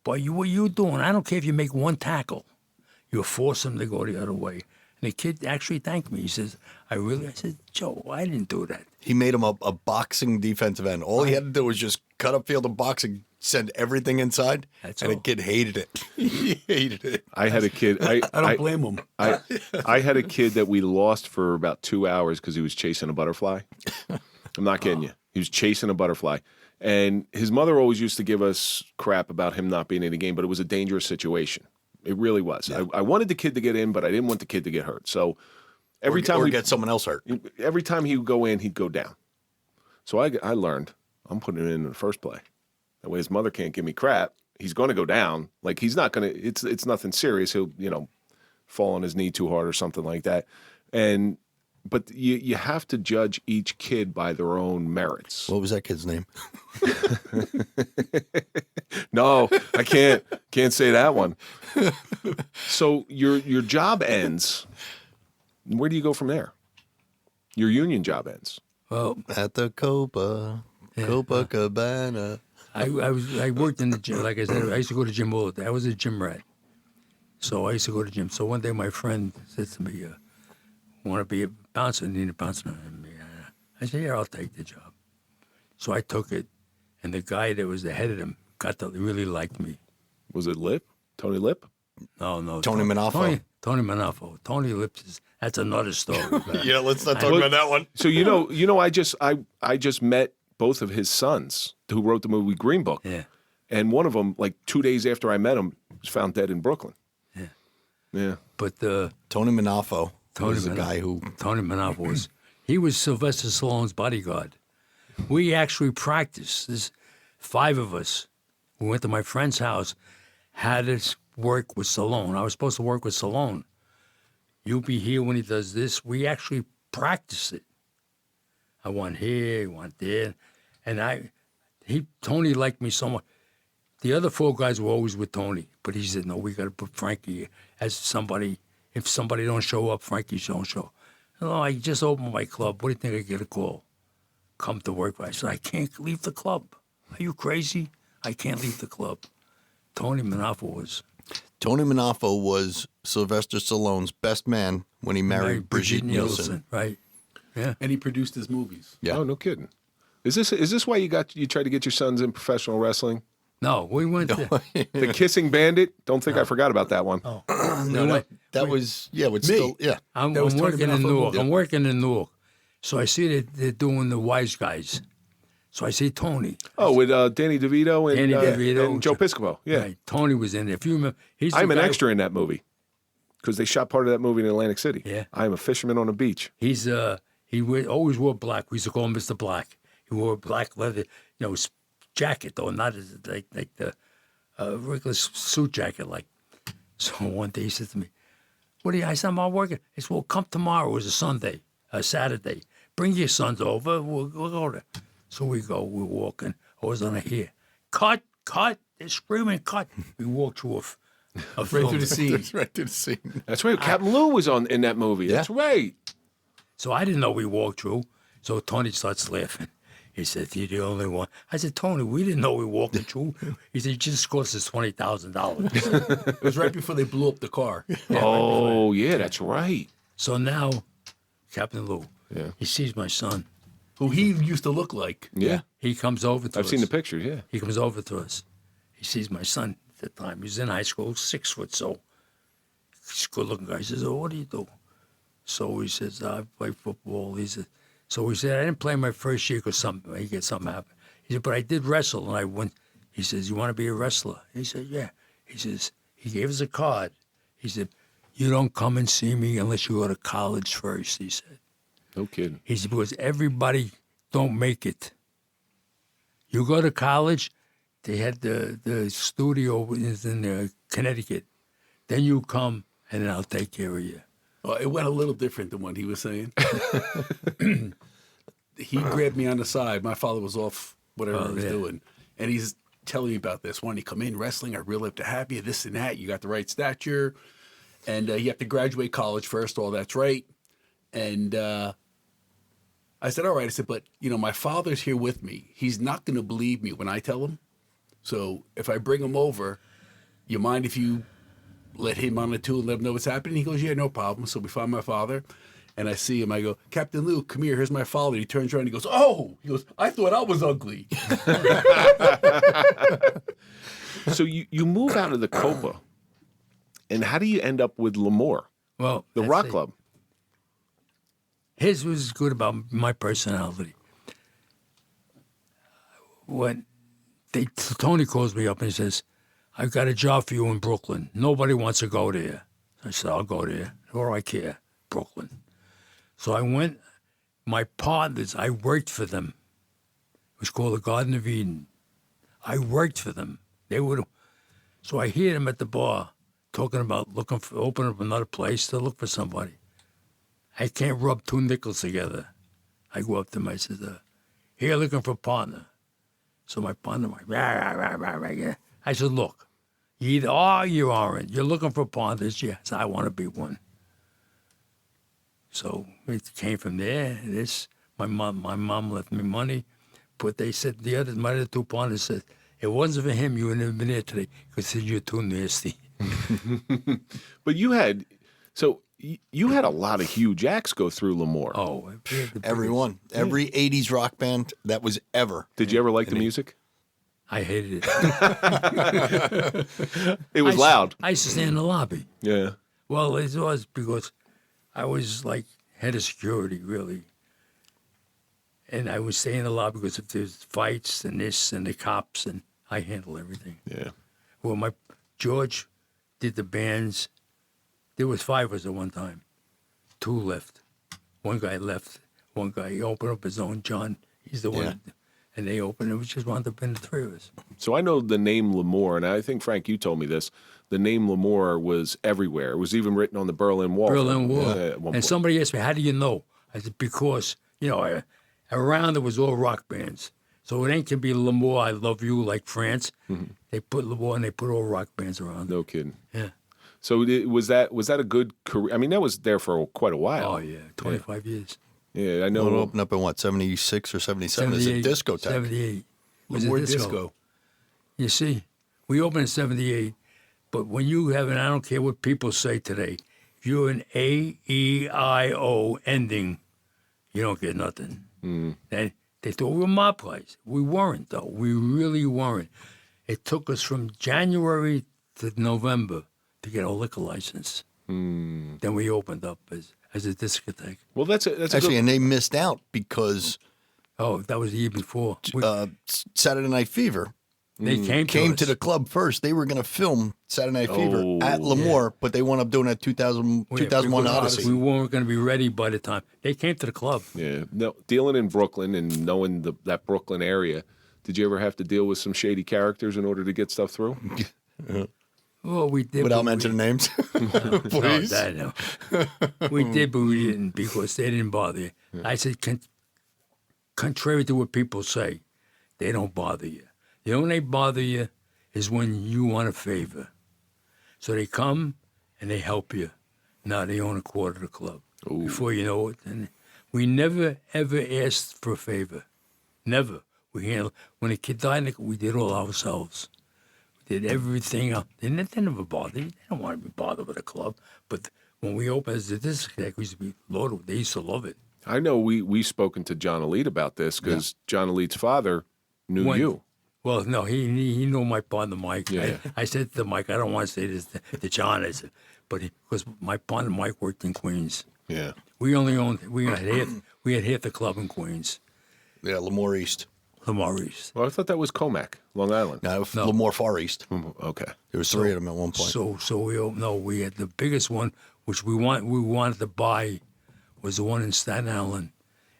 What you're doing, I don't care if you make one tackle. You force them to go the other way. And the kid actually thanked me. He says, I said, Joe, I didn't do that. He made him a boxing defensive end. All he had to do was just cut up field of boxing, send everything inside, That's and all. the kid hated it. He hated it. I had a kid. I don't blame him. I had a kid that we lost for about 2 hours because he was chasing a butterfly. I'm not kidding you. He was chasing a butterfly. And his mother always used to give us crap about him not being in the game, but it was a dangerous situation. It really was. Yeah. I wanted the kid to get in, but I didn't want the kid to get hurt. So every time we get someone else hurt. Every time he would go in, he'd go down. So I learned I'm putting him in the first play. That way his mother can't give me crap. He's going to go down. Like he's not going to. It's nothing serious. He'll fall on his knee too hard or something like that. But you have to judge each kid by their own merits. What was that kid's name? No, I can't say that one. So your job ends. Where do you go from there? Your union job ends. Well, At the CopaCabana. I worked in the gym. Like I said, I used to go to gym all the time. I was a gym rat. So I used to go to gym. So one day my friend said to me, want to be a bouncer? Need a bouncer? I said, yeah, I'll take the job. So I took it. And the guy that was the head of them really liked me. Was it Lip? Tony Lip? No. Tony Manafo. Tony Manafo. Tony Lips that's another story. Yeah, let's not talk about that one. So I just met both of his sons who wrote the movie Green Book. Yeah. And one of them, like 2 days after I met him, was found dead in Brooklyn. Yeah. Yeah. But Tony Manafo was the guy who... Tony Manafo he was Sylvester Stallone's bodyguard. We actually practiced. There's 5 of us. We went to my friend's house, had us work with Stallone. I was supposed to work with Stallone. You'll be here when he does this. We actually practiced it. I want here, I want there. And Tony liked me so much. The other 4 guys were always with Tony, but he said, no, we got to put Frankie as somebody. If somebody don't show up, Frankie don't show. No, I just opened my club. What do you think I get a call? Come to work. I said, I can't leave the club. Are you crazy? I can't leave the club. Tony Manafo was Sylvester Stallone's best man when he married Brigitte Nielsen. Right. Yeah. And he produced his movies. Yeah. Oh, no kidding. Is this why you tried to get your sons in professional wrestling? No, we went to... The Kissing Bandit? Don't think I forgot about that one. Oh. That was still I'm That was Tony working in Manafo. Newark. Yeah. I'm working in Newark. So I see that they're doing the Wise Guys. So I see Tony. Oh, with Danny DeVito and Joe Piscopo. Yeah. Right. Tony was in there. If you remember, I'm an extra in that movie because they shot part of that movie in Atlantic City. Yeah. I'm a fisherman on a beach. Always wore black. We used to call him Mr. Black. He wore a black leather, jacket though, not like the regular suit jacket. Like, so one day he said to me, "What are you?" I said, "I'm working." He said, "Well, come tomorrow. It was a Saturday. Bring your sons over. We'll go there." So we go. We're walking. I was on a here. Cut! They're screaming, cut! We walked through a Right film. through the scene. right to the scene. That's right. Captain Lou was in that movie. Yeah. That's right. So I didn't know we walked through. So Tony starts laughing. He said, "You're the only one." I said, "Tony, we didn't know we were walking through." He said, "It just cost us $20,000." It was right before they blew up the car. Yeah, that's right. So now, Captain Lou, Yeah. he sees my son. Who he used to look like. Yeah. He comes over to us. I've seen the pictures, yeah. He comes over to us. He sees my son at the time. He was in high school, 6 foot so. He's a good-looking guy. He says, "Oh, what do you do?" So he says, "I play football." He said, "I didn't play my first year because something happened." He said, "But I did wrestle, and I went." He says, "You want to be a wrestler?" He said, "Yeah." He says, he gave us a card. He said, "You don't come and see me unless you go to college first," he said. No kidding. He said, "Because everybody don't make it. You go to college," they had the studio is in Connecticut. "Then you come, and then I'll take care of you." Well, it went a little different than what he was saying. He grabbed me on the side. My father was off whatever he was doing. And he's telling me about this. When you come in wrestling, I really have to have you, this and that. You got the right stature. And you have to graduate college first. All that's right. And I said, all right. I said, but, my father's here with me. He's not going to believe me when I tell him. So if I bring him over, you mind if you let him on the tool and let him know what's happening. He goes, yeah, no problem. So we find my father, and I see him. I go, Captain Luke, come here. Here's my father. He turns around. He goes, oh. He goes, I thought I was ugly. So you move out of the Copa, and how do you end up with Lemoore, Well, the rock club? His was good about my personality. When Tony calls me up and he says, I've got a job for you in Brooklyn. Nobody wants to go there. I said, I'll go there. What do I care? Brooklyn. So I went. My partners, I worked for them. It was called the Garden of Eden. I worked for them. They would. So I hear them at the bar talking about opening up another place to look for somebody. I can't rub two nickels together. I go up to them. I said, here looking for a partner. So my partner went, rah, rah, rah, rah, yeah. I said, look, you either are or you aren't. You're looking for partners. Yes, I want to be one. So it came from there. My mom left me money, but they said my other two partners said, it wasn't for him, you would never been here today because you're too nasty. But you had a lot of huge acts go through Lemoore. Oh, Everyone. Every 80s rock band that was ever. Did you ever like the music? I hated it. It was loud. I used to stay in the lobby. Yeah. Well, it was because I was like head of security, really. And I would stay in the lobby because if there's fights and this and the cops, and I handle everything. Yeah. Well, George did the bands. There was 5 of us at one time. 2 left. One guy left. One guy, he opened up his own, John. He's the one. And they opened it. We just wound up in the 3 of us. So I know the name Lemoore, and I think, Frank, you told me this. The name Lemoore was everywhere. It was even written on the Berlin Wall. Berlin Wall. At one point. And somebody asked me, how do you know? I said, because, around it was all rock bands. So it ain't can be Lemoore, I Love You, like France. Mm-hmm. They put Lemoore and they put all rock bands around it. No kidding. Yeah. So was that a good career? I mean, that was there for quite a while. Oh, yeah, 25 years. Yeah, I know. It opened up in what, 76 or 77 as a discotheque? 78. Lemoore Disco. You see, we opened in 78, but when you have I don't care what people say today, if you're an A-E-I-O ending, you don't get nothing. Mm. They thought we were mob plays. We weren't, though. We really weren't. It took us from January to November to get a liquor license. Mm. Then we opened up as a discotheque. Well, that's actually, and they missed out because that was the year before. Saturday Night Fever. They came to the club first. They were going to film Saturday Night Fever at Lemoore, but they wound up doing that 2001 Odyssey. We weren't going to be ready by the time they came to the club. Yeah, no, dealing in Brooklyn and knowing that Brooklyn area, did you ever have to deal with some shady characters in order to get stuff through? Well, we did. Without mentioning names, please. No. We did, but we didn't because they didn't bother you. Yeah. I said, contrary to what people say, they don't bother you. The only they bother you is when you want a favor. So they come and they help you. Now they own a quarter of the club. Ooh. Before you know it, and we never ever asked for a favor. Never. When a kid died, we did all ourselves. Did everything else. They never bothered. They don't want to be bothered with a club. But when we opened as a discotheque, we used to be loaded. They used to love it. I know we've spoken to John Elite about this because John Elite's father knew you. Well, no, he knew my partner Mike. Yeah. I said to Mike, I don't want to say this to John. I said, but because my partner Mike worked in Queens. Yeah. We had half the club in Queens. Yeah, Lemoore East. Lemoore East. Well, I thought that was Comac, Long Island. No, Lemoore Far East. Okay. There was 3 of them at one point. So we had the biggest one, which we wanted to buy, was the one in Staten Island.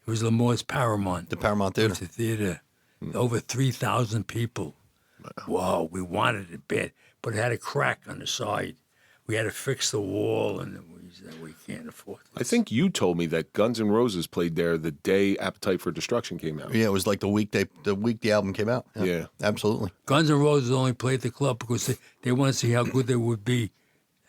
It was Lemoore's Paramount. The Paramount Theater. The theater. Over 3,000 people. Wow, we wanted it bad, but it had a crack on the side. We had to fix the wall, and we said we can't afford this. I think you told me that Guns N' Roses played there the day Appetite for Destruction came out. Yeah, it was like the week the album came out. Yeah. Absolutely. Guns N' Roses only played the club because they wanted to see how good they would be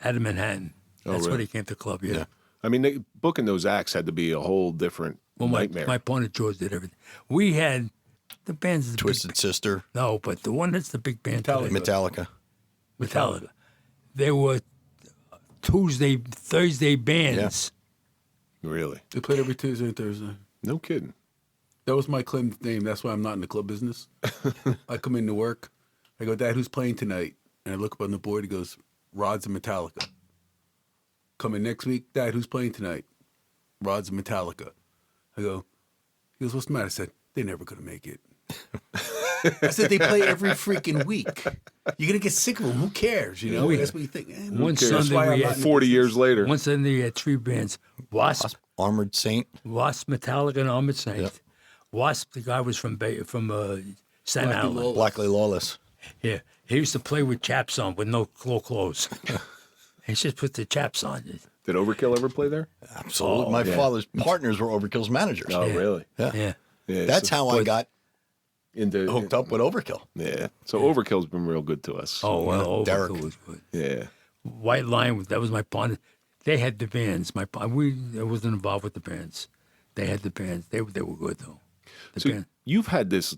out of Manhattan. That's why they came to the club, yeah. I mean, booking those acts had to be a whole different nightmare. My partner George did everything. We had the bands. Twisted Sister. No, but the one that's the big band. Metallica. They were Tuesday, Thursday bands. Really? They played every Tuesday and Thursday. No kidding. That was my claim to name. That's why I'm not in the club business. I come into work. I go, Dad, who's playing tonight? And I look up on the board. He goes, Rods and Metallica. Coming next week, Dad, who's playing tonight? Rods and Metallica. I go, he goes, what's the matter? I said, they're never going to make it. I said, they play every freaking week. You're going to get sick of them. Who cares? You know, that's what you think. One That's Sunday why we I'm had not in 40 years later. One Sunday we had 3 bands: Wasp, Armored Saint. Metallica, and Armored Saint. Yep. Wasp, the guy was from Staten Island. Blackly Lawless. Yeah, he used to play with chaps on, with no clothes. He just put the chaps on. Did Overkill ever play there? Absolutely. Oh, My yeah. father's partners were Overkill's managers. Oh, really? Yeah. Yeah. That's how I got into hooked up with Overkill. Yeah. So Overkill's been real good to us. Oh, well, Derek. Overkill was good. Yeah. White Line, that was my partner. They had the bands. I wasn't involved with the bands. They had the bands. They were good though. The So band. you've had this.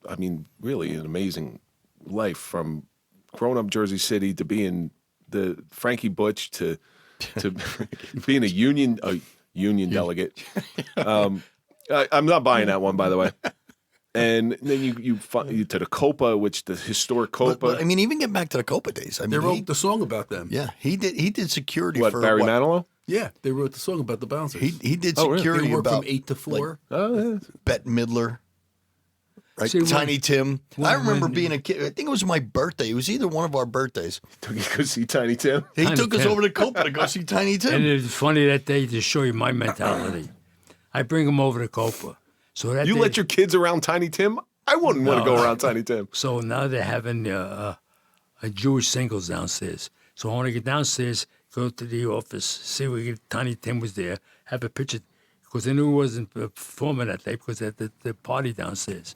I mean, really an amazing life from growing up Jersey City to being the Frankie Butch to being a union delegate. I'm not buying that one, by the way. And then you to the Copa, which the historic Copa. But, I mean, even get back to the Copa days. I mean, They wrote the song about them. yeah, he did security what, for Barry Manilow? Yeah, they wrote the song about the bouncers. He did Oh, really? security They worked about from 8 to 4. Oh, yeah. Bette Midler, right? See, Tiny Tim. I when- remember being a kid. I think it was my birthday. It was either one of our birthdays. Took you to go see Tiny Tim. He Tiny took us Tim. over to Copa to go see Tiny And Tim. it was funny that day to show you my mentality. I bring them over to Copa. So that You day, let your kids around Tiny Tim? I wouldn't want to go around Tiny Tim. So now they're having a Jewish singles downstairs. So I want to get downstairs, go to the office, see where Tiny Tim was there, have a picture, because I knew he wasn't performing that day because at the party downstairs.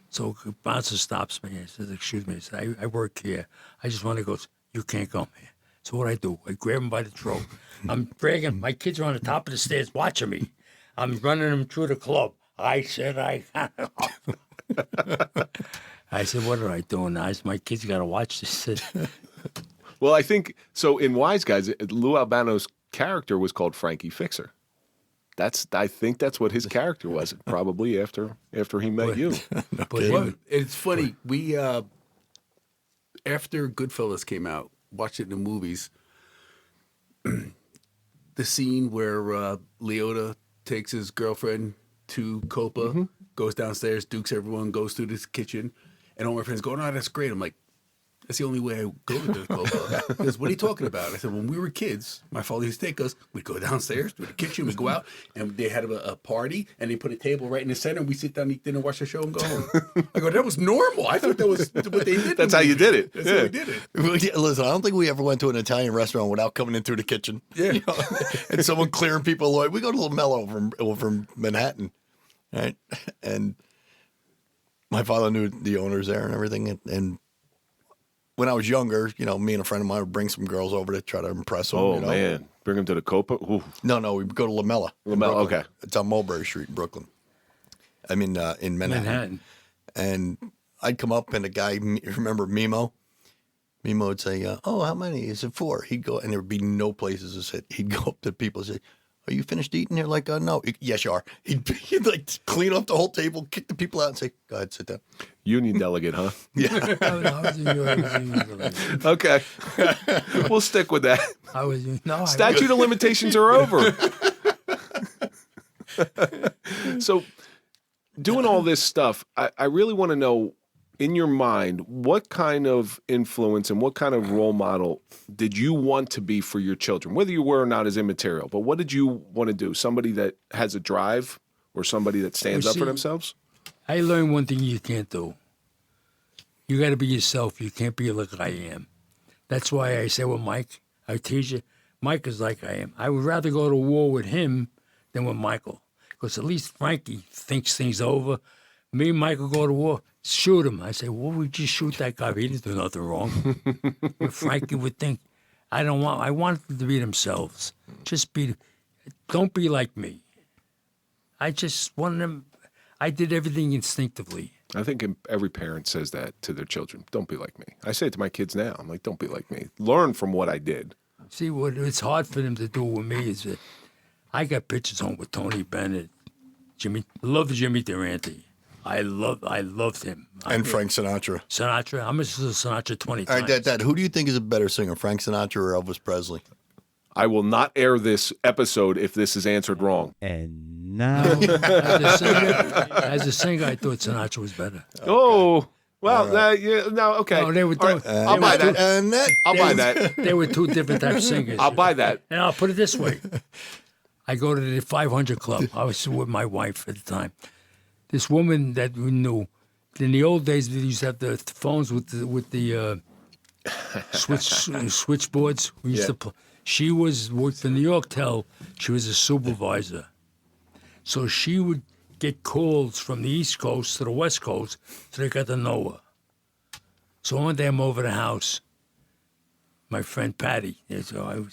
So the bouncer stops me and says, excuse me, I said, I work here. I just want to go. You can't come here. So what I do, I grab him by the throat. I'm dragging, my kids are on the top of the stairs watching me. I'm running them through the club. I said, I said, what are I doing now? I said, my kids got to watch this. Well, I think so. In Wise Guys, Lou Albano's character was called Frankie Fixer. I think that's what his character was. Probably after he met you. But Well, it's funny. We after Goodfellas came out, watched it in the movies. The scene where Leota takes his girlfriend to Copa, goes downstairs, dukes everyone, goes through this kitchen, and all my friends go, "No, that's great." I'm like, "That's the only way I go to the Copa." He goes, "What are you talking about?" I said, "When we were kids, my father used to take us. We'd go downstairs to the kitchen, we'd go out, and they had a party, and they put a table right in the center, and we sit down, eat dinner, watch the show, and go home." I go, "That was normal. I thought that was what they did." That's how you did it. That's Yeah. how we did it. Listen, I don't think we ever went to an Italian restaurant without coming in through the kitchen. Yeah. You know, and someone clearing people away. We go to LaMelo over from Manhattan, right? And my father knew the owners there and everything. And when I was younger, you know, me and a friend of mine would bring some girls over to try to impress them. Oh you know? man, bring him to the Copa. Ooh. No, we'd go to Lamella. in Lamella, Brooklyn. okay. It's on Mulberry Street in Brooklyn. I mean, in Manhattan. And I'd come up and a guy, remember Mimo? Mimo would say, "Oh, how many? Is it 4?" He'd go, and there would be no places to sit. He'd go up to people and say, "Are you finished eating?" They're like, "No." "Yes, you are." He'd like clean up the whole table, kick the people out, and say, "Go ahead, sit down." Union delegate, huh? I Okay. We'll stick with that. was no. Statute of limitations are over. So, doing all this stuff, I really want to know, in your mind, what kind of influence and what kind of role model did you want to be for your children? Whether you were or not is immaterial, but what did you want to do? Somebody that has a drive or somebody that stands Well, up for see- themselves? I learned one thing you can't do. You got to be yourself. You can't be like I am. That's why I say with Mike, I teach you, Mike is like I am. I would rather go to war with him than with Michael, because at least Frankie thinks things over. Me and Michael go to war, shoot him. I say, well, we just shoot that guy. He didn't do nothing wrong. But Frankie would think, I want them to be themselves. Don't be like me. I just want them, I did everything instinctively. I think every parent says that to their children. Don't be like me. I say it to my kids now. I'm like, don't be like me. Learn from what I did. See, what it's hard for them to do with me is that I got pictures home with Tony Bennett, love Jimmy Durante. I loved him. And Frank Sinatra. Sinatra. I'm a Sinatra 20 All times. right, Dad, who do you think is a better singer, Frank Sinatra or Elvis Presley? I will not air this episode if this is answered wrong. And now, As a singer, I thought Sinatra was better. Oh, well, yeah, no, okay. No, they were All right, I'll buy that. And that. I'll buy that. They were two different types of singers. I'll buy that. And I'll put it this way. I go to the 500 Club. I was with my wife at the time. This woman that we knew, in the old days, they used to have the phones with the switchboards. We used to she worked for New York Tel. She was a supervisor. So she would get calls from the East Coast to the West Coast, so they got to know her. So one day I'm over the house. My friend Patty, he's her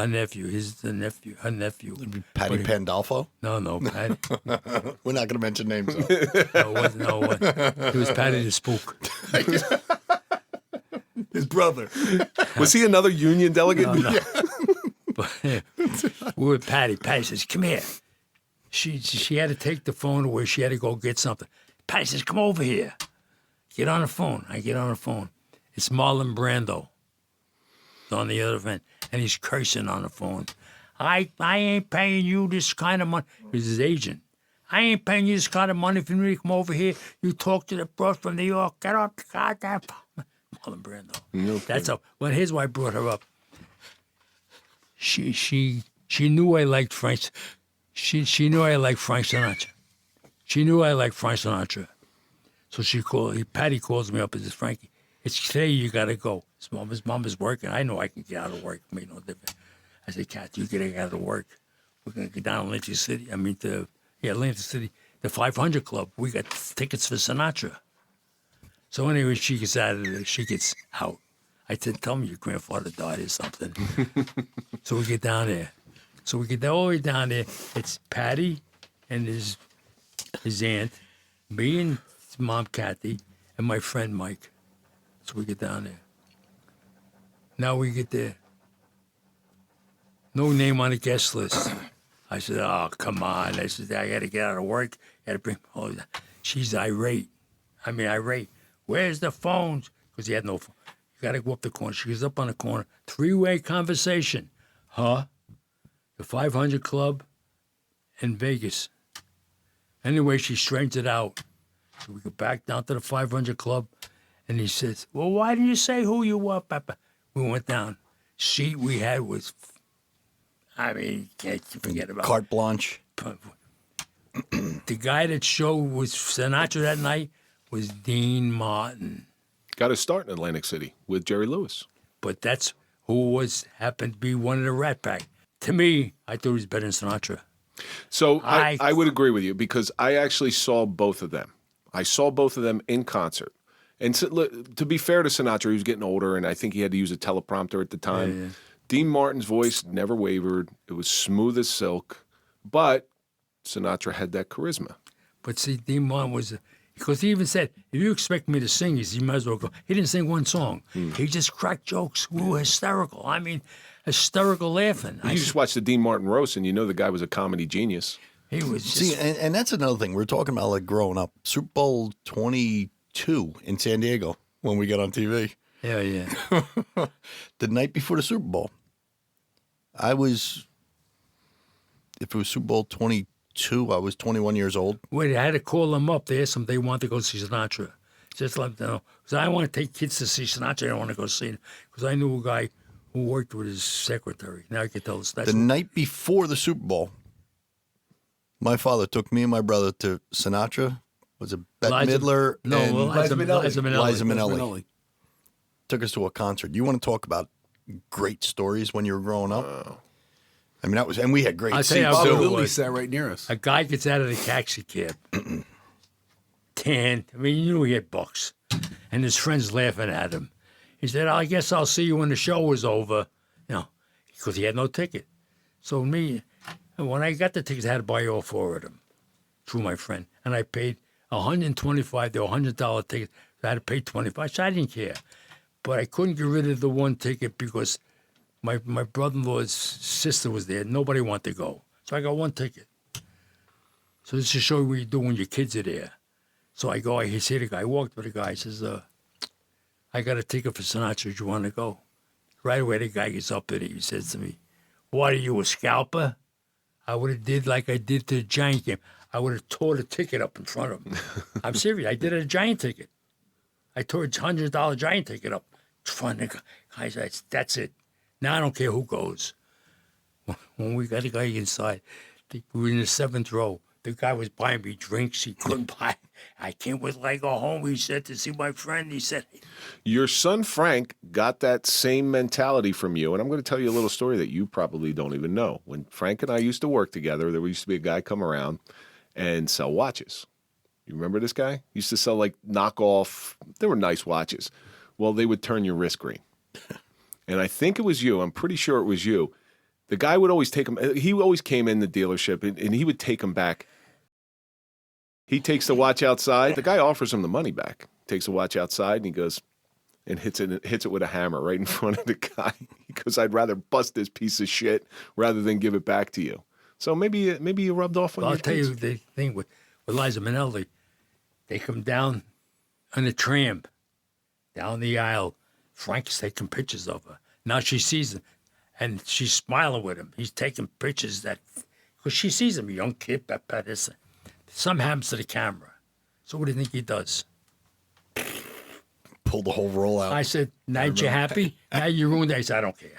nephew. Her nephew. Patty Pandolfo? No, Patty. We're not going to mention names, though. No, it wasn't. It was Patty the Spook. His brother. Was he another union delegate? No. But we're with Patty. Patty says, "Come here." She had to take the phone away. She had to go get something. Patty says, "Come over here. Get on the phone." I get on the phone. It's Marlon Brando on the other end, and he's cursing on the phone. I ain't paying you this kind of money. He's his agent. I ain't paying you this kind of money for me to come over here. You talk to the bros from New York. Get off the goddamn phone. Marlon Brando. Okay. That's how. Well, here's why I brought her up. She knew I liked Frank. She knew I liked Frank Sinatra. She knew I liked Frank Sinatra. So Patty calls me up and says, "Frankie, it's today you got to go. His mom is working. I know I can get out of work. It made no difference." I said, "Kat, you get out of work. We're going to get down to Atlantic City. Atlantic City, the 500 Club. We got tickets for Sinatra." So anyway, she gets out. I said, "Tell me your grandfather died or something." So we get down there. So we get all the way down there. It's Patty and his aunt, me and his mom, Kathy, and my friend, Mike. So we get down there. Now we get there. No name on the guest list. I said, "Oh, come on." I said, "I got to get out of work. Got to bring." Oh, she's irate. Where's the phones? Because he had no phone. You got to go up the corner. She goes up on the corner. 3-way conversation. Huh? The 500 Club in Vegas. Anyway, she straightens it out. So we go back down to the 500 Club, and he says, "Well, why didn't you say who you were, Papa?" We went down. Seat we had was, can't forget about it. Carte blanche. The guy that showed was Sinatra that night was Dean Martin. Got his start in Atlantic City with Jerry Lewis. But that's who happened to be one of the Rat Pack. To me, I thought he was better than Sinatra. So I would agree with you because I actually saw both of them. I saw both of them in concert. And to be fair to Sinatra, he was getting older, and I think he had to use a teleprompter at the time. Yeah. Dean Martin's voice never wavered. It was smooth as silk. But Sinatra had that charisma. But see, Dean Martin was... Because he even said, "If you expect me to sing, you might as well go." He didn't sing one song. He just cracked jokes. We were hysterical. Hysterical laughing. You just watched the Dean Martin roast, and you know the guy was a comedy genius. He was just... See, and that's another thing. We're talking about, like, growing up. Super Bowl 22 in San Diego when we got on TV. Yeah. The night before the Super Bowl, if it was Super Bowl 22, I was 21 years old. Wait, I had to call them up. They asked them if they wanted to go see Sinatra. Just let them know. Because I want to take kids to see Sinatra. I don't want to go see him. Because I knew a guy who worked with his secretary. Now I can tell us that. The night before the Super Bowl, my father took me and my brother to Sinatra. Was it Bette Midler? Liza Minnelli. Took us to a concert. You want to talk about great stories when you were growing up? That was, and we had great seats. Bob Lilly sat right near us. A guy gets out of the taxi cab, tan. You knew he had bucks, and his friends laughing at him. He said, "I guess I'll see you when the show was over," because he had no ticket. So when I got the tickets, I had to buy all 4 of them through my friend, and I paid $125. They were $100 tickets. I had to pay $25. So I didn't care, but I couldn't get rid of the one ticket because My brother-in-law's sister was there. Nobody wanted to go. So I got one ticket. So this is to show you what you do when your kids are there. So I go, I see the guy. I walked with the guy. He says, I got a ticket for Sinatra. Do you want to go? Right away, the guy gets up and he says to me, what are you, a scalper? I would have did like I did to the Giant game. I would have tore the ticket up in front of him. I'm serious. I did a Giant ticket. I tore a $100 Giant ticket up in front of the guy. I said, that's it. Now I don't care who goes. When we got the guy inside, we were in the 7th row. The guy was buying me drinks. He couldn't buy. I can't wait till I go home. He said to see my friend. He said, Your son Frank got that same mentality from you, and I'm going to tell you a little story that you probably don't even know. When Frank and I used to work together, there used to be a guy come around and sell watches. You remember this guy? He used to sell like knockoff. They were nice watches. Well, they would turn your wrist green. And I think it was you. I'm pretty sure it was you. The guy would always take him. He always came in the dealership, and he would take him back. He takes the watch outside. The guy offers him the money back. Takes the watch outside, and he goes and hits it with a hammer right in front of the guy. He goes, I'd rather bust this piece of shit rather than give it back to you. So maybe you rubbed off on your kids. I'll tell you the thing with Liza Minnelli. They come down on a tram, down the aisle. Frank's taking pictures of her. Now she sees him, and she's smiling with him. He's taking pictures because she sees him, a young kid, this. Something happens to the camera. So what do you think he does? Pull the whole roll out. I said, now you happy? Now you ruined it. He said, I don't care.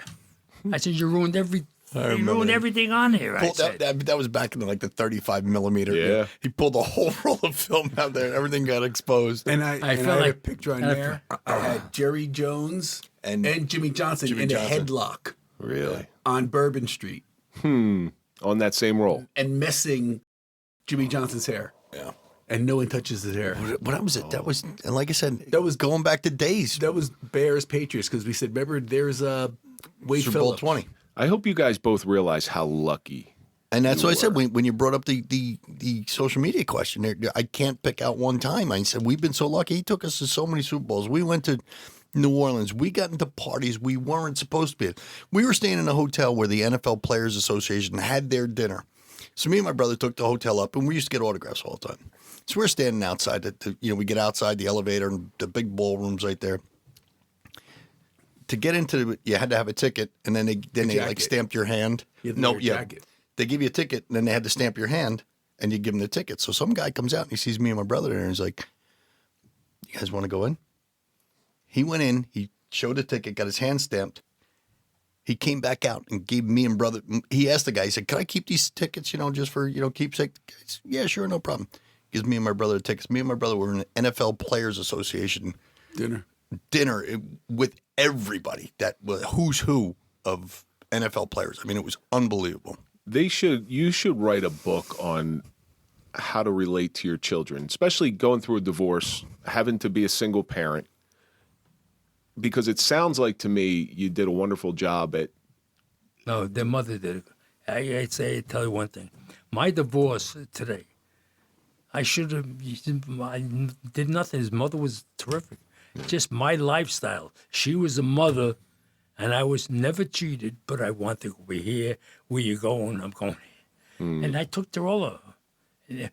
I said, you ruined everything on here. I said. That was back in the 35 millimeter. Yeah. He pulled the whole roll of film out there. Everything got exposed. And I felt had a like- picture on there. I had Jerry Jones and Jimmy Johnson in a headlock Really? on Bourbon Street On that same roll. and messing Jimmy Johnson's hair. Yeah. And no one touches his hair. What was it? That was, and like I said, That was- going back to days. That was Bears Patriots because we said, remember, there's Wade Super Bowl Phillips. 20. I hope you guys both realize how lucky. And that's what I said when you brought up the social media question. I can't pick out one time. I said, we've been so lucky. He took us to so many Super Bowls. We went to New Orleans. We got into parties we weren't supposed to be at. We were staying in a hotel where the NFL Players Association had their dinner. So me and my brother took the hotel up, and we used to get autographs all the time. So we're standing outside. We get outside the elevator and the big ballroom's right there. To get into it, you had to have a ticket, and then they jacket. stamped your hand. You had to wear a jacket. They give you a ticket, and then they had to stamp your hand, and you give them the ticket. So some guy comes out, and he sees me and my brother there, and he's like, you guys want to go in? He went in, he showed the ticket, got his hand stamped. He came back out and gave me and brother, he asked the guy, he said, can I keep these tickets, just for, keepsake? Said, yeah, sure, no problem. Gives me and my brother the tickets. Me and my brother were in an NFL Players Association dinner with everybody that was who's who of NFL players. I mean, it was unbelievable. You should write a book on how to relate to your children, especially going through a divorce, having to be a single parent. Because it sounds like to me you did a wonderful job at. No, their mother did it. I'd tell you one thing. My divorce today, I did nothing. His mother was terrific. Just my lifestyle. She was a mother, and I was never cheated, but I want to go here. Where you going? I'm going here. And I took her all over. Yeah,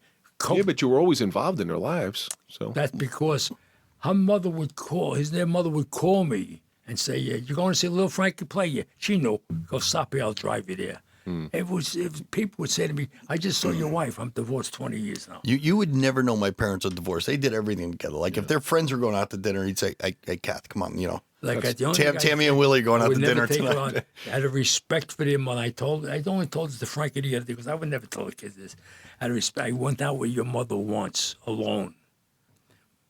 but you were always involved in their lives. So That's because her mother would call, their mother would call me and say, yeah, you're going to see little Frankie play? Yeah. She knew. Go stop here, I'll drive you there. It was people would say to me, I just saw your wife. I'm divorced 20 years now. You would never know my parents are divorced. They did everything together. Like if their friends were going out to dinner, he'd say, hey, Kath, come on, Like the only thing Tammy and Willie going I out would to never dinner take her tonight. on. Out of respect for them, when I only told this to Frankie the other day because I would never tell the kids this. Out of respect, I went out with your mother once alone.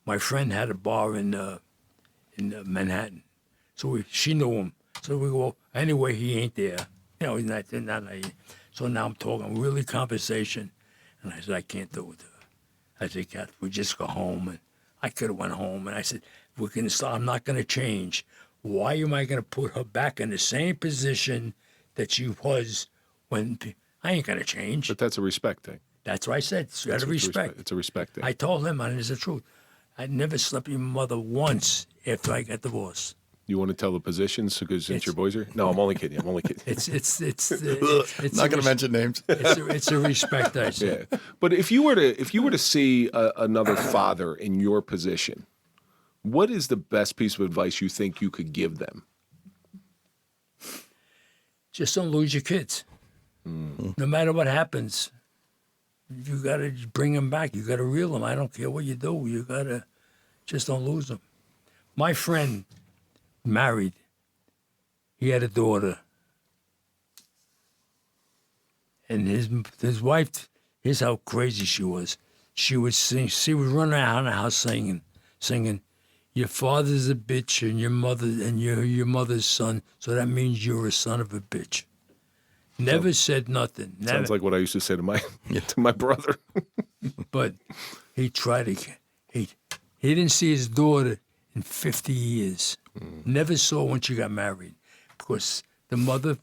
My friend had a bar in Manhattan, so she knew him. So we go anyway. He ain't there. He's not. So now I'm talking really conversation, and I said I can't do it. I said, Kath, we just go home, and I could have went home, and I said we're gonna start. I'm not gonna change. Why am I gonna put her back in the same position that she was when? I ain't gonna change. But that's a respect thing. That's what I said. It's out of respect. It's a respect thing. I told him, and it's the truth. I never slept with my mother once after I got divorced. You want to tell the positions because since your boys are? No, I'm only kidding. It's not going to mention names. It's a respect, I say. Yeah. But if you were to see another father in your position, what is the best piece of advice you think you could give them? Just don't lose your kids. No matter what happens, you got to bring them back. You got to reel them. I don't care what you do. You got to just don't lose them. My friend married. He had a daughter. And his wife, here's how crazy she was. She would sing. She would run around the house singing, "Your father's a bitch and your mother's son, so that means you're a son of a bitch." Never said nothing. Never. Sounds like what I used to say to my brother. But he tried to. He didn't see his daughter in 50 years. Never saw when she got married, because the mother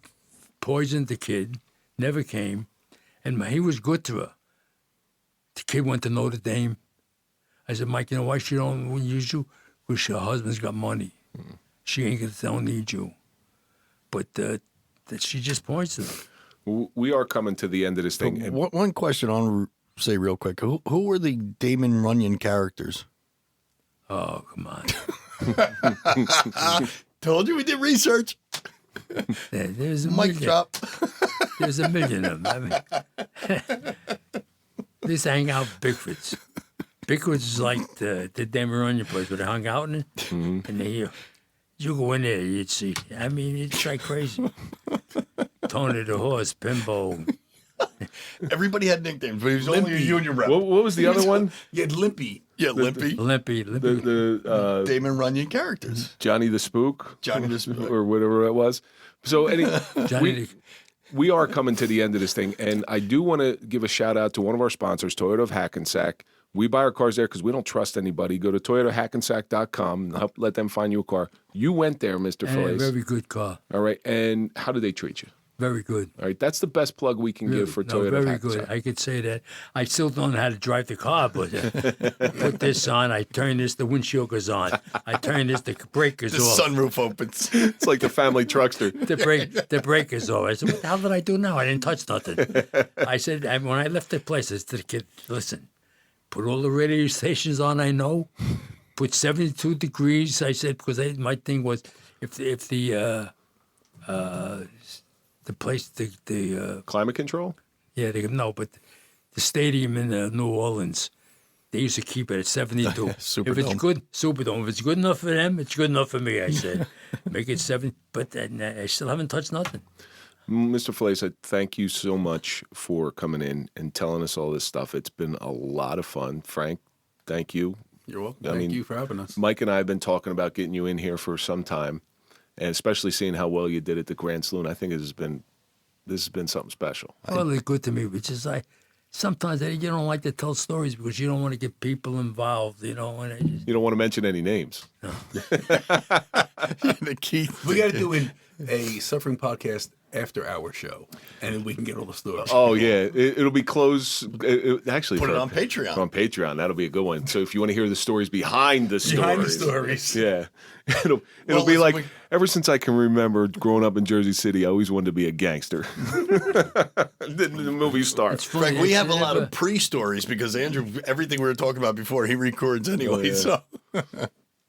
poisoned the kid. Never came, and he was good to her. The kid went to Notre Dame. I said, Mike, you know why she don't use you? Because her husband's got money. She don't need you. But that she just poisoned him. We are coming to the end of this thing. One question I want to say real quick. Who were the Damon Runyon characters? Oh, come on. Told you we did research. There's a Mic million. drop. There's a million of them. I mean, they used to hang out with Bigfoots. Bigfoots is like the Damon Runyon place where they hung out in it. And you go in there, you'd see. I mean, it's like crazy. Tony the Horse, Pimbo. Everybody had nicknames, but he was only a union rep. What was the other one? You had Limpy. Yeah, Limpy. Limpy. Damon Runyon characters. Johnny the Spook. Johnny the Spook. Or whatever it was. So Johnny we are coming to the end of this thing, and I do want to give a shout out to one of our sponsors, Toyota of Hackensack. We buy our cars there because we don't trust anybody. Go to toyotahackensack.com and let them find you a car. You went there, Mr. Failace. Very good car. All right, and how did they treat you? Very good. All right, that's the best plug we can give for Toyota Very Hackensack. good. I could say that. I still don't know how to drive the car, but I put this on, I turn this, the windshield goes on. I turn this, the brake is The off. sunroof opens. It's like the family truckster. The brake is off. I said, what the hell did I do now? I didn't touch nothing. I said, when I left the place, I said to the kid, listen, put all the radio stations on I know. Put 72 degrees. I said, because my thing was, if the place, the Climate control? yeah, but the stadium in New Orleans, they used to keep it at 72. If it's Superdome. good, Superdome. If it's good enough for them, it's good enough for me. I said, make it 7. But I still haven't touched nothing. Mr. Failace, I thank you so much for coming in and telling us all this stuff. It's been a lot of fun. Frank, thank you. You're welcome. I mean, Thank you for having us. Mike and I have been talking about getting you in here for some time, and especially seeing how well you did at the Grand Saloon. I think this has been something special. Well, it's good to me, but just sometimes you don't like to tell stories because you don't want to get people involved, you know. And You don't want to mention any names. The key. We got to do a Suffering Podcast after our show, and then we can get all the stories. Oh yeah, it'll be closed. Actually, Put it on Patreon. On Patreon, that'll be a good one. So if you want to hear the stories behind the stories, Behind the stories. yeah, it'll Well, be like listen, ever since I can remember growing up in Jersey City, I always wanted to be a gangster. the movie starts. Frank, we have a lot of pre-stories because Andrew, everything we were talking about before, he records anyway. So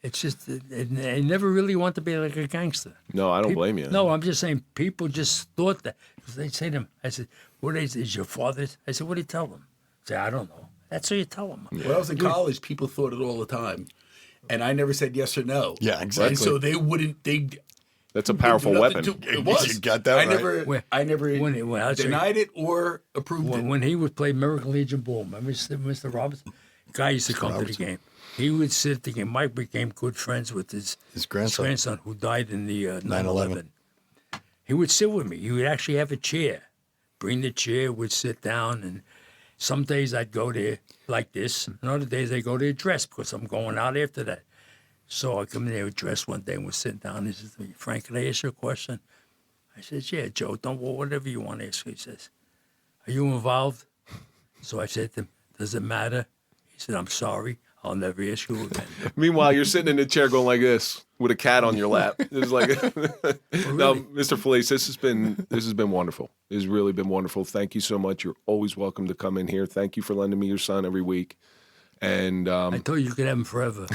it's just I never really want to be like a gangster. No, I don't blame you. No, I'm just saying people just thought that. They say to him, I said, "What is your father's?" I said, "What do you tell them?" I said, "I don't know." That's what you tell them. When I was in college, people thought it all the time, and I never said yes or no. Yeah, exactly. And so they wouldn't. That's a powerful weapon. It was. You got that right. I never I'll say- denied it or approved it. When he would play American Legion Ball, remember Mr. Robertson? Guy used to come to the game. He would sit at the game. Mike became good friends with his grandson who died in the 9/11. He would sit with me. He would actually have a chair. Bring the chair, would sit down, and some days I'd go there like this, and other days I'd go there dressed because I'm going out after that. So I come in there dressed one day and we're sitting down. He says to me, "Frank, can I ask you a question?" I said, "Yeah, Joe, don't whatever you want to ask." He says, "Are you involved?" So I said to him, "Does it matter?" He said, "I'm sorry. I'll never ask you again." Meanwhile, you're sitting in the chair going like this. with a cat on your lap. It was like, no, Mr. Failace, this has been wonderful. It has really been wonderful. Thank you so much. You're always welcome to come in here. Thank you for lending me your son every week. And I told you could have him forever.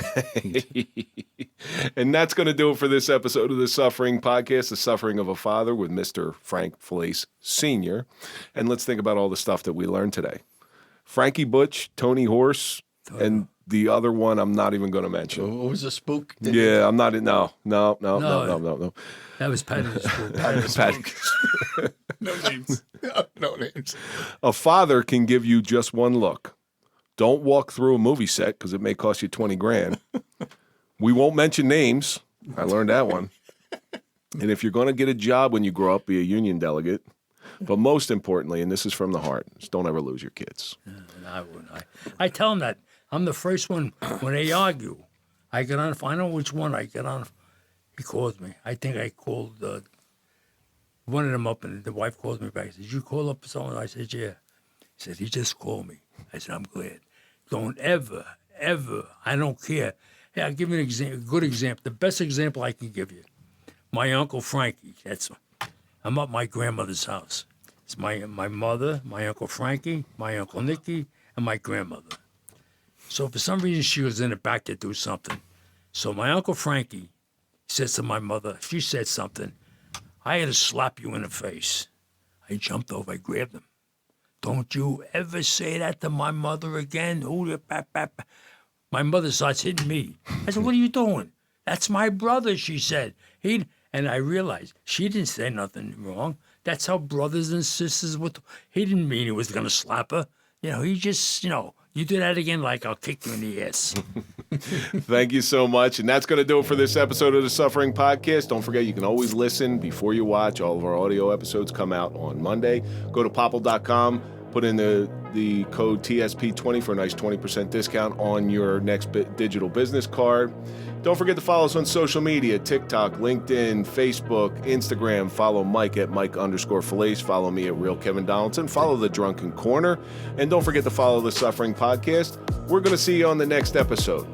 And that's going to do it for this episode of the Suffering Podcast, The Suffering of a Father with Mr. Frank Failace Sr. And let's think about all the stuff that we learned today. Frankie Butch, Tony Horse, and the other one I'm not even going to mention. What was the spook? Yeah, I'm not. No. That was Patty's school. Patty. No names. No names. A father can give you just one look. Don't walk through a movie set because it may cost you $20,000. We won't mention names. I learned that one. And if you're going to get a job when you grow up, be a union delegate. But most importantly, and this is from the heart, is don't ever lose your kids. I wouldn't. I tell them that. I'm the first one when they argue. I get on. If I know which one I get on, he calls me. I think I called one of them up, and the wife calls me back. He said, "Did you call up someone?" I said, "Yeah." He said, "He just called me." I said, "I'm glad. Don't ever, I don't care." Hey, I'll give you a good example. The best example I can give you. My Uncle Frankie. I'm at my grandmother's house. It's my mother, my Uncle Frankie, my Uncle Nicky, and my grandmother. So for some reason, she was in the back to do something. So my Uncle Frankie says to my mother, she said something, I had to slap you in the face. I jumped over, I grabbed him. Don't you ever say that to my mother again. My mother starts hitting me. I said, what are you doing? That's my brother, she said. And I realized she didn't say nothing wrong. That's how brothers and sisters would. He didn't mean he was going to slap her. He just, you do that again, like I'll kick you in the ass. Thank you so much. And that's going to do it for this episode of the Suffering Podcast. Don't forget, you can always listen before you watch. All of our audio episodes come out on Monday. Go to popple.com, put in the code TSP20 for a nice 20% discount on your next digital business card. Don't forget to follow us on social media, TikTok, LinkedIn, Facebook, Instagram. Follow Mike at Mike_Failace. Follow me at Real Kevin Donaldson. Follow The Drunken Corner. And don't forget to follow the Suffering Podcast. We're going to see you on the next episode.